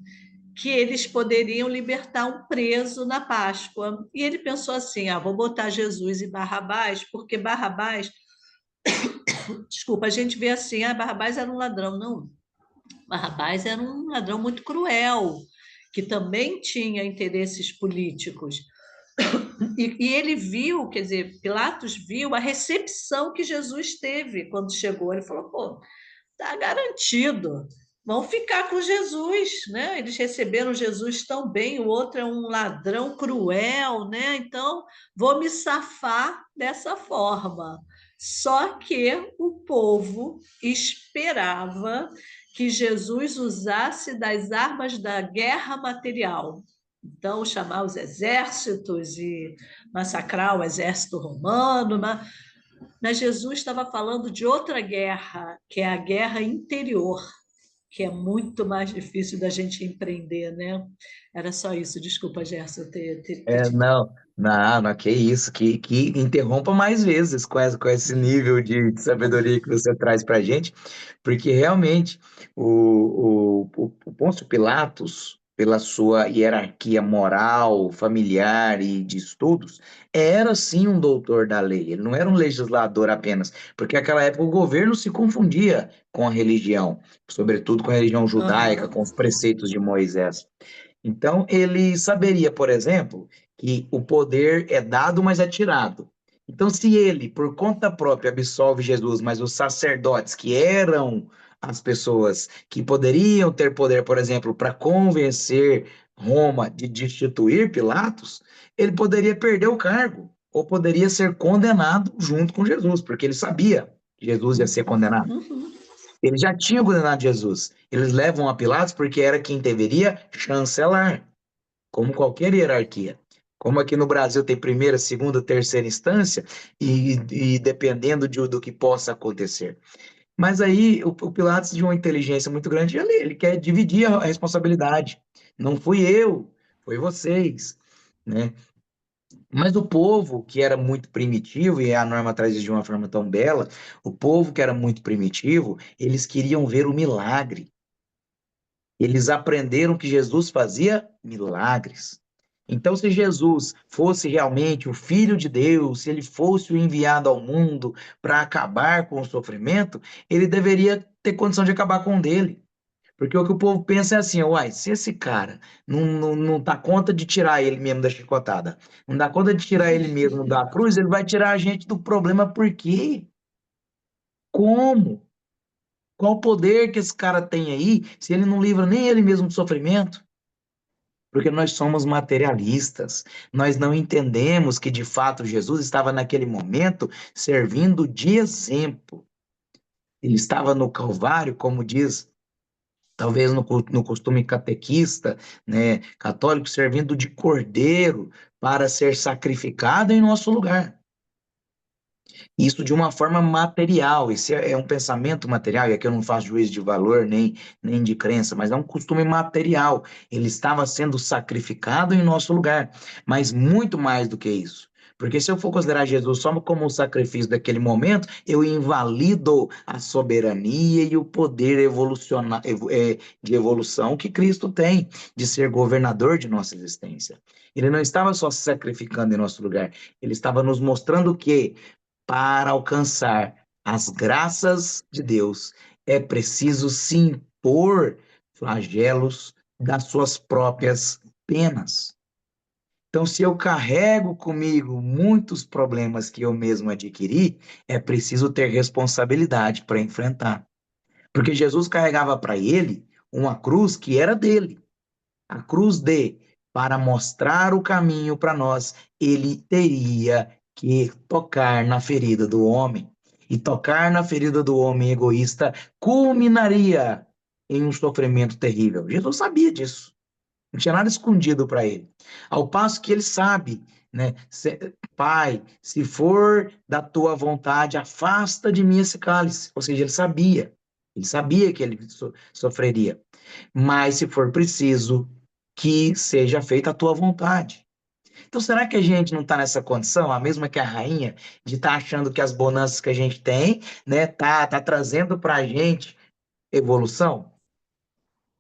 que eles poderiam libertar um preso na Páscoa. E ele pensou assim: vou botar Jesus e Barrabás, porque Barrabás, desculpa, a gente vê assim, Barrabás era um ladrão. Não, Barrabás era um ladrão muito cruel, que também tinha interesses políticos. E ele viu, quer dizer, Pilatos viu a recepção que Jesus teve quando chegou. Ele falou: pô, está garantido, vão ficar com Jesus, né? Eles receberam Jesus tão bem, o outro é um ladrão cruel, né? Então, vou me safar dessa forma. Só que o povo esperava que Jesus usasse das armas da guerra material. Então, chamar os exércitos e massacrar o exército romano, mas Jesus estava falando de outra guerra, que é a guerra interior, que é muito mais difícil da gente empreender, né? Era só isso. Desculpa, Gerson, ter te... Não, que isso, que interrompa mais vezes com esse nível de sabedoria que você traz para a gente, porque realmente o Pôncio Pilatos, pela sua hierarquia moral, familiar e de estudos, era sim um doutor da lei, ele não era um legislador apenas, porque naquela época o governo se confundia com a religião, sobretudo com a religião judaica, com os preceitos de Moisés. Então, ele saberia, por exemplo, que o poder é dado, mas é tirado. Então, se ele, por conta própria, absolve Jesus, mas os sacerdotes, que eram as pessoas que poderiam ter poder, por exemplo, para convencer Roma de destituir Pilatos, ele poderia perder o cargo, ou poderia ser condenado junto com Jesus, porque ele sabia que Jesus ia ser condenado. Eles já tinham condenado Jesus. Eles levam a Pilatos porque era quem deveria chancelar, como qualquer hierarquia. Como aqui no Brasil tem primeira, segunda, terceira instância, e dependendo do que possa acontecer. Mas aí o Pilatos, de uma inteligência muito grande, ele quer dividir a responsabilidade. Não fui eu, foi vocês, né? Mas o povo, que era muito primitivo, e a norma traz isso de uma forma tão bela, o povo que era muito primitivo, eles queriam ver o milagre. Eles aprenderam que Jesus fazia milagres. Então, se Jesus fosse realmente o Filho de Deus, se ele fosse o enviado ao mundo para acabar com o sofrimento, ele deveria ter condição de acabar com o dele. Porque o que o povo pensa é assim, uai, se esse cara não dá conta de tirar ele mesmo da chicotada, não dá conta de tirar ele mesmo da cruz, ele vai tirar a gente do problema por quê? Como? Qual poder que esse cara tem aí, se ele não livra nem ele mesmo do sofrimento? Porque nós somos materialistas, nós não entendemos que de fato Jesus estava naquele momento servindo de exemplo. Ele estava no Calvário, como diz talvez no costume catequista, né, católico, servindo de cordeiro para ser sacrificado em nosso lugar. Isso de uma forma material, esse é um pensamento material, e aqui eu não faço juízo de valor nem de crença, mas é um costume material. Ele estava sendo sacrificado em nosso lugar, mas muito mais do que isso. Porque se eu for considerar Jesus só como um sacrifício daquele momento, eu invalido a soberania e o poder de evolução que Cristo tem, de ser governador de nossa existência. Ele não estava só se sacrificando em nosso lugar, ele estava nos mostrando que, para alcançar as graças de Deus, é preciso se impor flagelos das suas próprias penas. Então, se eu carrego comigo muitos problemas que eu mesmo adquiri, é preciso ter responsabilidade para enfrentar. Porque Jesus carregava para ele uma cruz que era dele. A cruz para mostrar o caminho para nós, ele teria que tocar na ferida do homem. E tocar na ferida do homem egoísta culminaria em um sofrimento terrível. Jesus sabia disso. Não tinha nada escondido para ele. Ao passo que ele sabe, né? Pai, se for da tua vontade, afasta de mim esse cálice. Ou seja, ele sabia que ele sofreria. Mas se for preciso, que seja feita a tua vontade. Então, será que a gente não está nessa condição, a mesma que a rainha, de estar achando que as bonanças que a gente tem, né, tá trazendo para a gente evolução?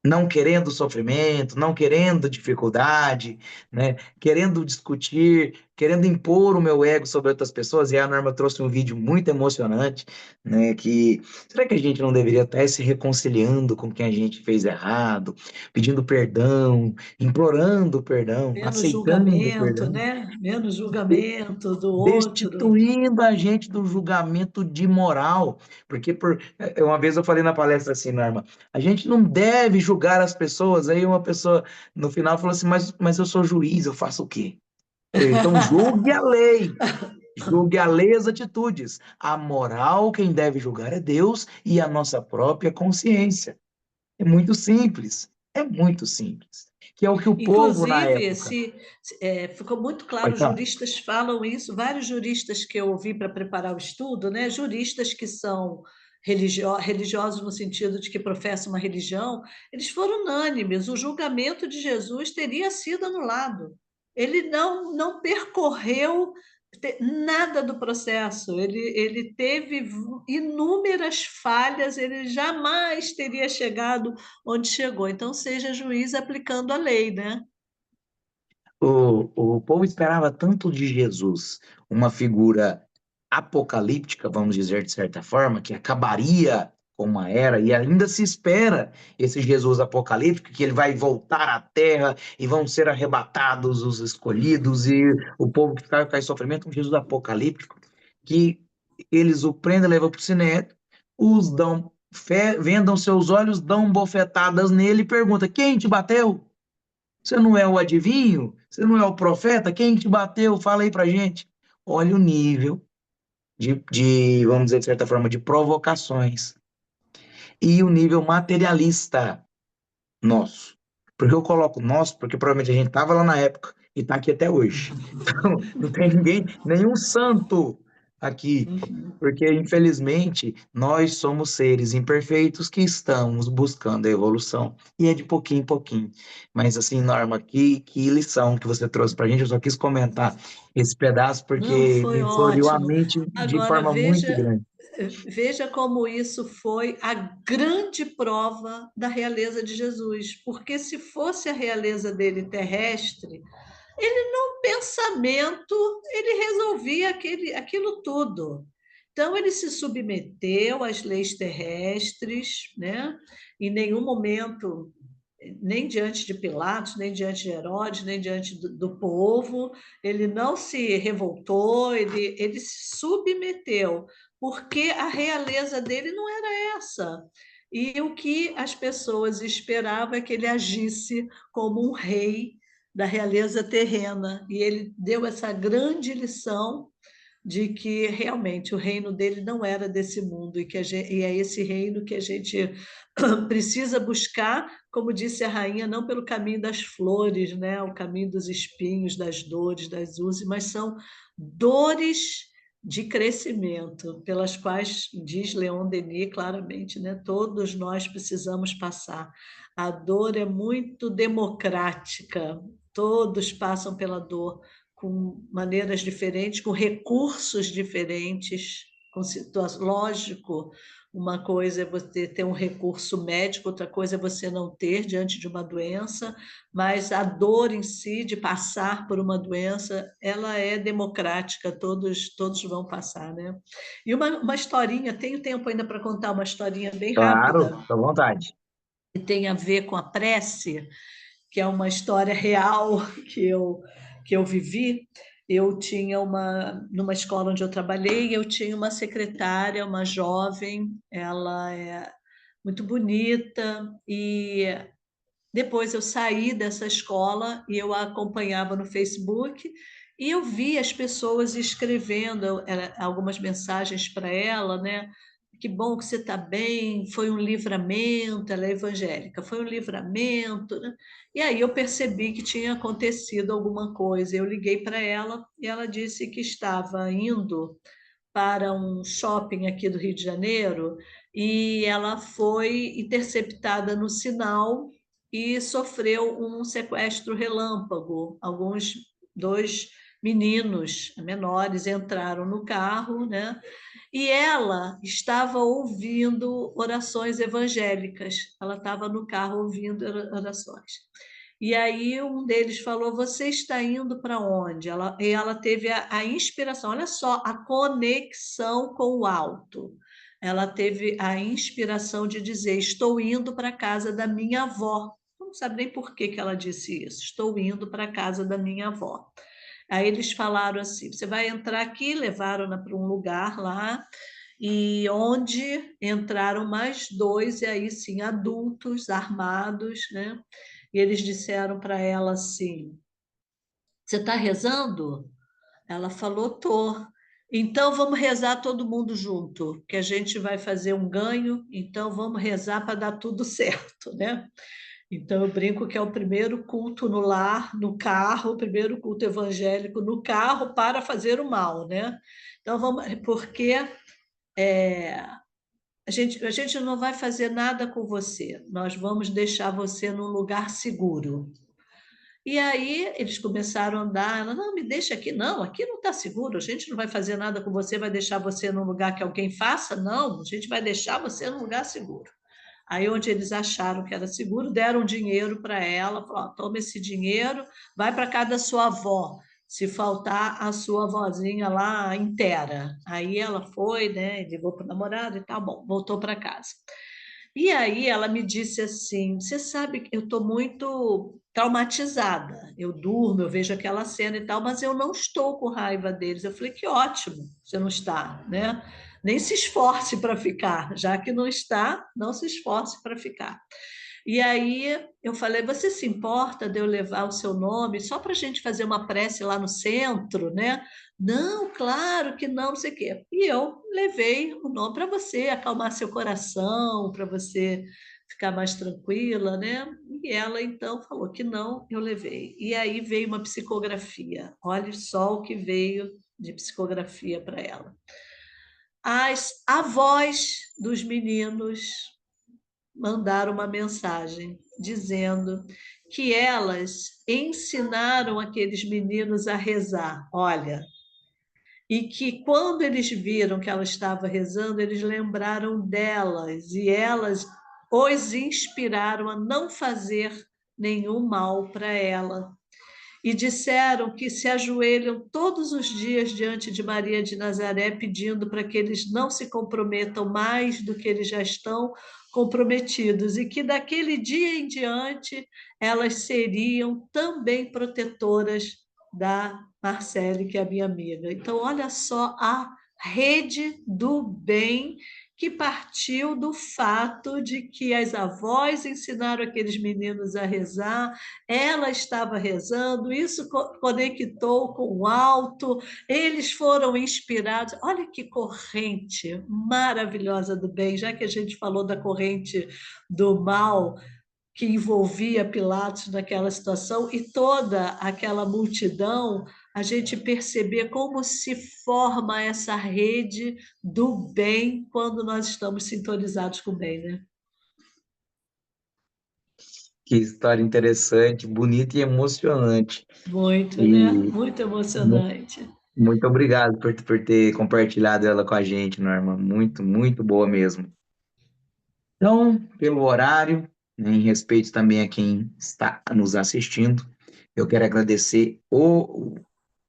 Não querendo sofrimento, não querendo dificuldade, né? Querendo discutir, querendo impor o meu ego sobre outras pessoas. E a Norma trouxe um vídeo muito emocionante, né? Que será que a gente não deveria estar se reconciliando com quem a gente fez errado, pedindo perdão, implorando perdão, menos aceitando julgamento, perdão? né? Menos julgamento do outro. Destituindo a gente do julgamento de moral. Porque uma vez eu falei na palestra assim, Norma, a gente não deve julgar as pessoas. Aí uma pessoa no final falou assim, mas eu sou juiz, eu faço o quê? Então julgue a lei. Julgue a lei e as atitudes. A moral, quem deve julgar é Deus e a nossa própria consciência. É muito simples. É muito simples. Que é o que o povo na época... ficou muito claro, juristas falam isso, vários juristas que eu ouvi para preparar o estudo, né? Juristas que são religiosos no sentido de que professam uma religião, eles foram unânimes, o julgamento de Jesus teria sido anulado. Ele não percorreu nada do processo, ele teve inúmeras falhas, ele jamais teria chegado onde chegou. Então, seja juiz aplicando a lei, né? O povo esperava tanto de Jesus, uma figura apocalíptica, vamos dizer de certa forma, que acabaria com uma era, e ainda se espera esse Jesus apocalíptico, que ele vai voltar à terra e vão ser arrebatados os escolhidos, e o povo que vai cair em sofrimento, um Jesus apocalíptico, que eles o prendem, levam para o sinédrio, os dão vendam seus olhos, dão bofetadas nele e pergunta: quem te bateu? Você não é o adivinho? Você não é o profeta? Quem te bateu? Fala aí pra gente. Olha o nível vamos dizer, de certa forma, de provocações. E o nível materialista nosso. Porque eu coloco nosso, porque provavelmente a gente estava lá na época e está aqui até hoje. Então, não tem ninguém, nenhum santo aqui. Porque, infelizmente, nós somos seres imperfeitos que estamos buscando a evolução. E é de pouquinho em pouquinho. Mas, assim, Norma, que lição que você trouxe para a gente. Eu só quis comentar esse pedaço porque Não, foi me floriu a ótimo. mente de Agora, forma muito grande. veja como isso foi a grande prova da realeza de Jesus. Porque se fosse a realeza dele terrestre, ele, num pensamento, ele resolvia aquilo tudo. Então, ele se submeteu às leis terrestres, né? Em nenhum momento, nem diante de Pilatos, nem diante de Herodes, nem diante do povo, ele não se revoltou, ele se submeteu, porque a realeza dele não era essa. E o que as pessoas esperavam é que ele agisse como um rei da realeza terrena. E ele deu essa grande lição de que realmente o reino dele não era desse mundo e é esse reino que a gente precisa buscar, como disse a rainha, não pelo caminho das flores, né? O caminho dos espinhos, das dores, das úzes, mas são dores de crescimento, pelas quais, diz Leon Denis claramente, né? Todos nós precisamos passar. A dor é muito democrática, todos passam pela dor, com maneiras diferentes, com recursos diferentes, com situações. Lógico, uma coisa é você ter um recurso médico, outra coisa é você não ter diante de uma doença, mas a dor em si de passar por uma doença, ela é democrática, todos vão passar, né? E uma historinha, tenho tempo ainda para contar uma historinha bem rápida. Claro, à vontade. Que tem a ver com a prece, que é uma história real que eu vivi. Eu tinha numa escola onde eu trabalhei, eu tinha uma secretária, uma jovem, ela é muito bonita, e depois eu saí dessa escola e eu a acompanhava no Facebook, e eu vi as pessoas escrevendo algumas mensagens para ela, né? Que bom que você está bem, foi um livramento, ela é evangélica, foi um livramento, né? E aí eu percebi que tinha acontecido alguma coisa. Eu liguei para ela e ela disse que estava indo para um shopping aqui do Rio de Janeiro e ela foi interceptada no sinal e sofreu um sequestro relâmpago. Dois meninos menores entraram no carro, né? E ela estava ouvindo orações evangélicas. Ela estava no carro ouvindo orações. E aí um deles falou: você está indo para onde? E ela teve a inspiração, olha só, a conexão com o alto. Ela teve a inspiração de dizer: estou indo para a casa da minha avó. Não sabe nem por que ela disse isso. Estou indo para a casa da minha avó. Aí eles falaram assim: você vai entrar aqui, levaram-na para um lugar lá, e onde entraram mais dois, e aí sim, adultos, armados, né? E eles disseram para ela assim: você está rezando? Ela falou: tô. Então vamos rezar todo mundo junto, que a gente vai fazer um ganho, então vamos rezar para dar tudo certo, né? Então eu brinco que é o primeiro culto no lar, no carro, o primeiro culto evangélico no carro para fazer o mal, né? Então vamos, porque a gente não vai fazer nada com você, nós vamos deixar você num lugar seguro. E aí eles começaram a andar, ela, não, me deixa aqui, não, aqui não está seguro, a gente não vai fazer nada com você, vai deixar você num lugar que alguém faça? Não, a gente vai deixar você num lugar seguro. Aí onde eles acharam que era seguro, deram dinheiro para ela, falaram, toma esse dinheiro, vai para casa da sua avó, se faltar a sua avózinha lá inteira. Aí ela foi, né, ligou para o namorado e tal, bom, voltou para casa. E aí ela me disse assim, você sabe que eu estou muito traumatizada, eu durmo, eu vejo aquela cena e tal, mas eu não estou com raiva deles. Eu falei, que ótimo, você não está, né? Nem se esforce para ficar, já que não está, não se esforce para ficar. E aí eu falei, você se importa de eu levar o seu nome só para a gente fazer uma prece lá no centro, né? Não, claro que não, não sei o quê. E eu levei o nome para você acalmar seu coração, para você ficar mais tranquila, né? E ela então falou que não, eu levei. E aí veio uma psicografia. Olha só o que veio de psicografia para ela. As avós dos meninos mandaram uma mensagem dizendo que elas ensinaram aqueles meninos a rezar. Olha, e que quando eles viram que ela estava rezando, eles lembraram delas e elas os inspiraram a não fazer nenhum mal para ela. E disseram que se ajoelham todos os dias diante de Maria de Nazaré, pedindo para que eles não se comprometam mais do que eles já estão comprometidos, e que daquele dia em diante elas seriam também protetoras da Marcele, que é a minha amiga. Então, olha só a rede do bem que partiu do fato de que as avós ensinaram aqueles meninos a rezar, ela estava rezando, isso conectou com o alto, eles foram inspirados. Olha que corrente maravilhosa do bem, já que a gente falou da corrente do mal, que envolvia Pilatos naquela situação e toda aquela multidão, a gente perceber como se forma essa rede do bem quando nós estamos sintonizados com o bem, né? Que história interessante, bonita e emocionante. Muito, né? E Muito emocionante. muito obrigado por ter compartilhado ela com a gente, Norma. Muito, muito boa mesmo. Então, pelo horário, né, em respeito também a quem está nos assistindo, eu quero agradecer com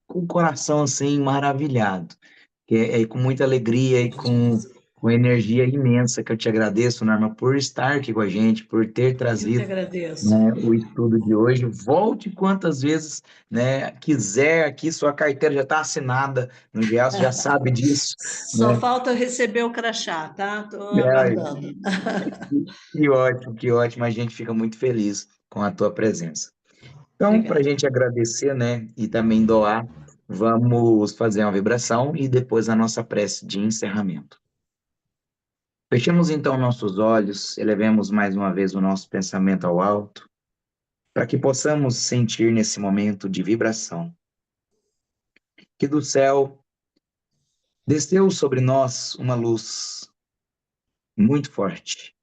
o coração assim maravilhado, que é com muita alegria e com energia imensa que eu te agradeço, Norma, por estar aqui com a gente, por ter Eu que trazido, agradeço. né, o estudo de hoje. Volte quantas vezes, né, quiser, aqui sua carteira já está assinada no GEL, você já sabe disso, Só né? falta eu receber o crachá, tá? Estou É, aguardando. que ótimo, a gente fica muito feliz com a tua presença. Então, para a Obrigada. gente agradecer, né, e também doar, vamos fazer uma vibração e depois a nossa prece de encerramento. Fechemos então nossos olhos, elevemos mais uma vez o nosso pensamento ao alto, para que possamos sentir nesse momento de vibração que do céu desceu sobre nós uma luz muito forte.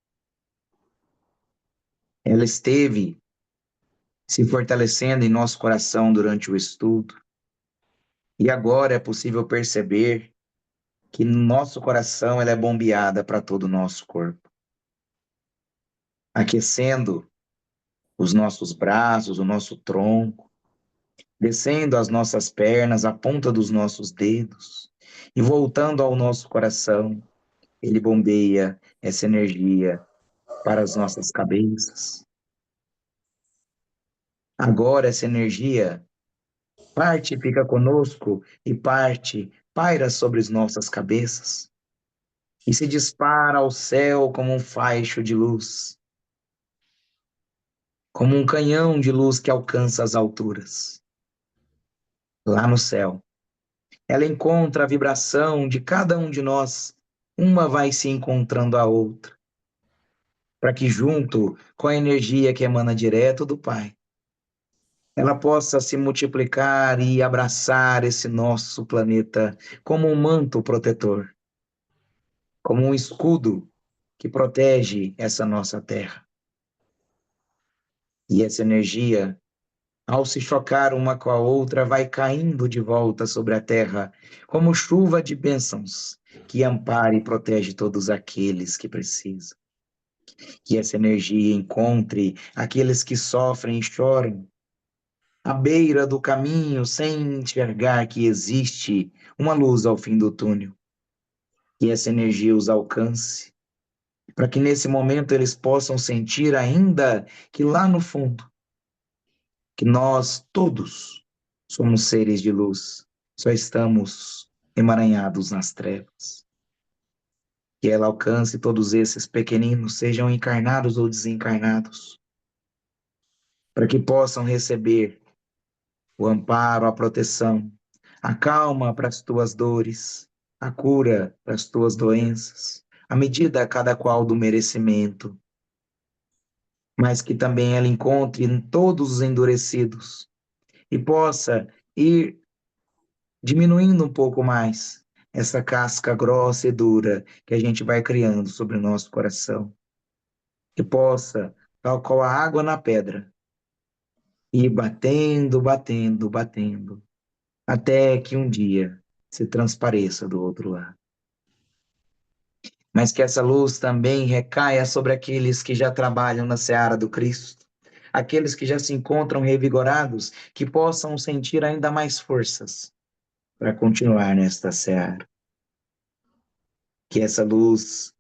Ela esteve se fortalecendo em nosso coração durante o estudo, e agora é possível perceber que no nosso coração ela é bombeada para todo o nosso corpo, aquecendo os nossos braços, o nosso tronco, descendo as nossas pernas, a ponta dos nossos dedos, e voltando ao nosso coração, ele bombeia essa energia para as nossas cabeças. Agora essa energia parte fica conosco e parte paira sobre as nossas cabeças e se dispara ao céu como um faixo de luz, como um canhão de luz que alcança as alturas. Lá no céu, ela encontra a vibração de cada um de nós, uma vai se encontrando a outra, para que junto com a energia que emana direto do Pai, ela possa se multiplicar e abraçar esse nosso planeta como um manto protetor, como um escudo que protege essa nossa terra. E essa energia, ao se chocar uma com a outra, vai caindo de volta sobre a terra, como chuva de bênçãos, que ampara e protege todos aqueles que precisam. Que essa energia encontre aqueles que sofrem e choram, à beira do caminho, sem enxergar que existe uma luz ao fim do túnel. Que essa energia os alcance, para que nesse momento eles possam sentir ainda que lá no fundo, que nós todos somos seres de luz, só estamos emaranhados nas trevas. Que ela alcance todos esses pequeninos, sejam encarnados ou desencarnados, para que possam receber o amparo, a proteção, a calma para as tuas dores, a cura para as tuas doenças, a medida cada qual do merecimento, mas que também ela encontre em todos os endurecidos e possa ir diminuindo um pouco mais essa casca grossa e dura que a gente vai criando sobre o nosso coração. Que possa, tal qual a água na pedra, ir batendo, batendo, batendo, até que um dia se transpareça do outro lado. Mas que essa luz também recaia sobre aqueles que já trabalham na seara do Cristo, aqueles que já se encontram revigorados, que possam sentir ainda mais forças para continuar nesta seara. Que essa luz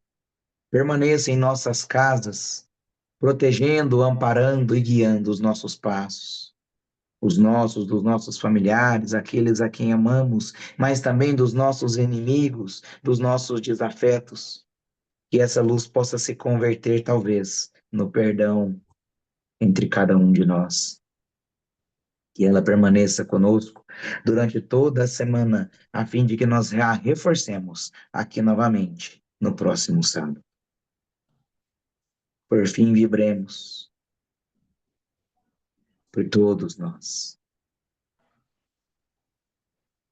permaneça em nossas casas, protegendo, amparando e guiando os nossos passos. Os nossos, dos nossos familiares, aqueles a quem amamos, mas também dos nossos inimigos, dos nossos desafetos. Que essa luz possa se converter, talvez, no perdão entre cada um de nós. Que ela permaneça conosco durante toda a semana, a fim de que nós a reforcemos aqui novamente, no próximo sábado. Por fim, vibremos por todos nós.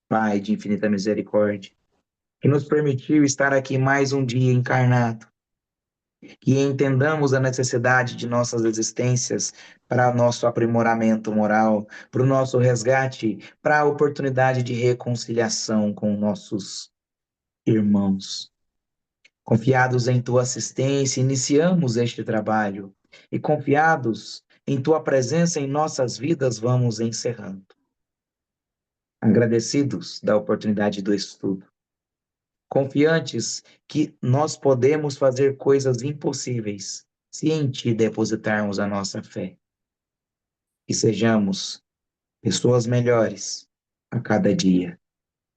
Pai de infinita misericórdia, que nos permitiu estar aqui mais um dia encarnado, que entendamos a necessidade de nossas existências para nosso aprimoramento moral, para o nosso resgate, para a oportunidade de reconciliação com nossos irmãos. Confiados em tua assistência, iniciamos este trabalho e confiados em tua presença em nossas vidas, vamos encerrando. Agradecidos da oportunidade do estudo, confiantes que nós podemos fazer coisas impossíveis se em ti depositarmos a nossa fé. Que sejamos pessoas melhores a cada dia.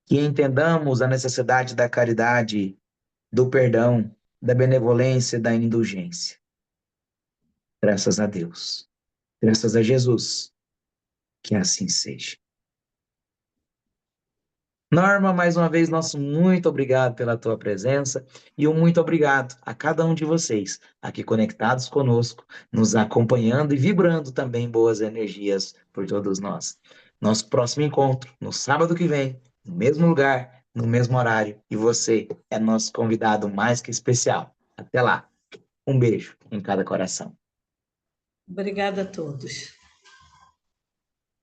Que entendamos a necessidade da caridade, do perdão, da benevolência e da indulgência. Graças a Deus. Graças a Jesus. Que assim seja. Norma, mais uma vez, nosso muito obrigado pela tua presença e um muito obrigado a cada um de vocês aqui conectados conosco, nos acompanhando e vibrando também boas energias por todos nós. Nosso próximo encontro, no sábado que vem, no mesmo lugar, no mesmo horário, e você é nosso convidado mais que especial. Até lá. Um beijo em cada coração. Obrigada a todos.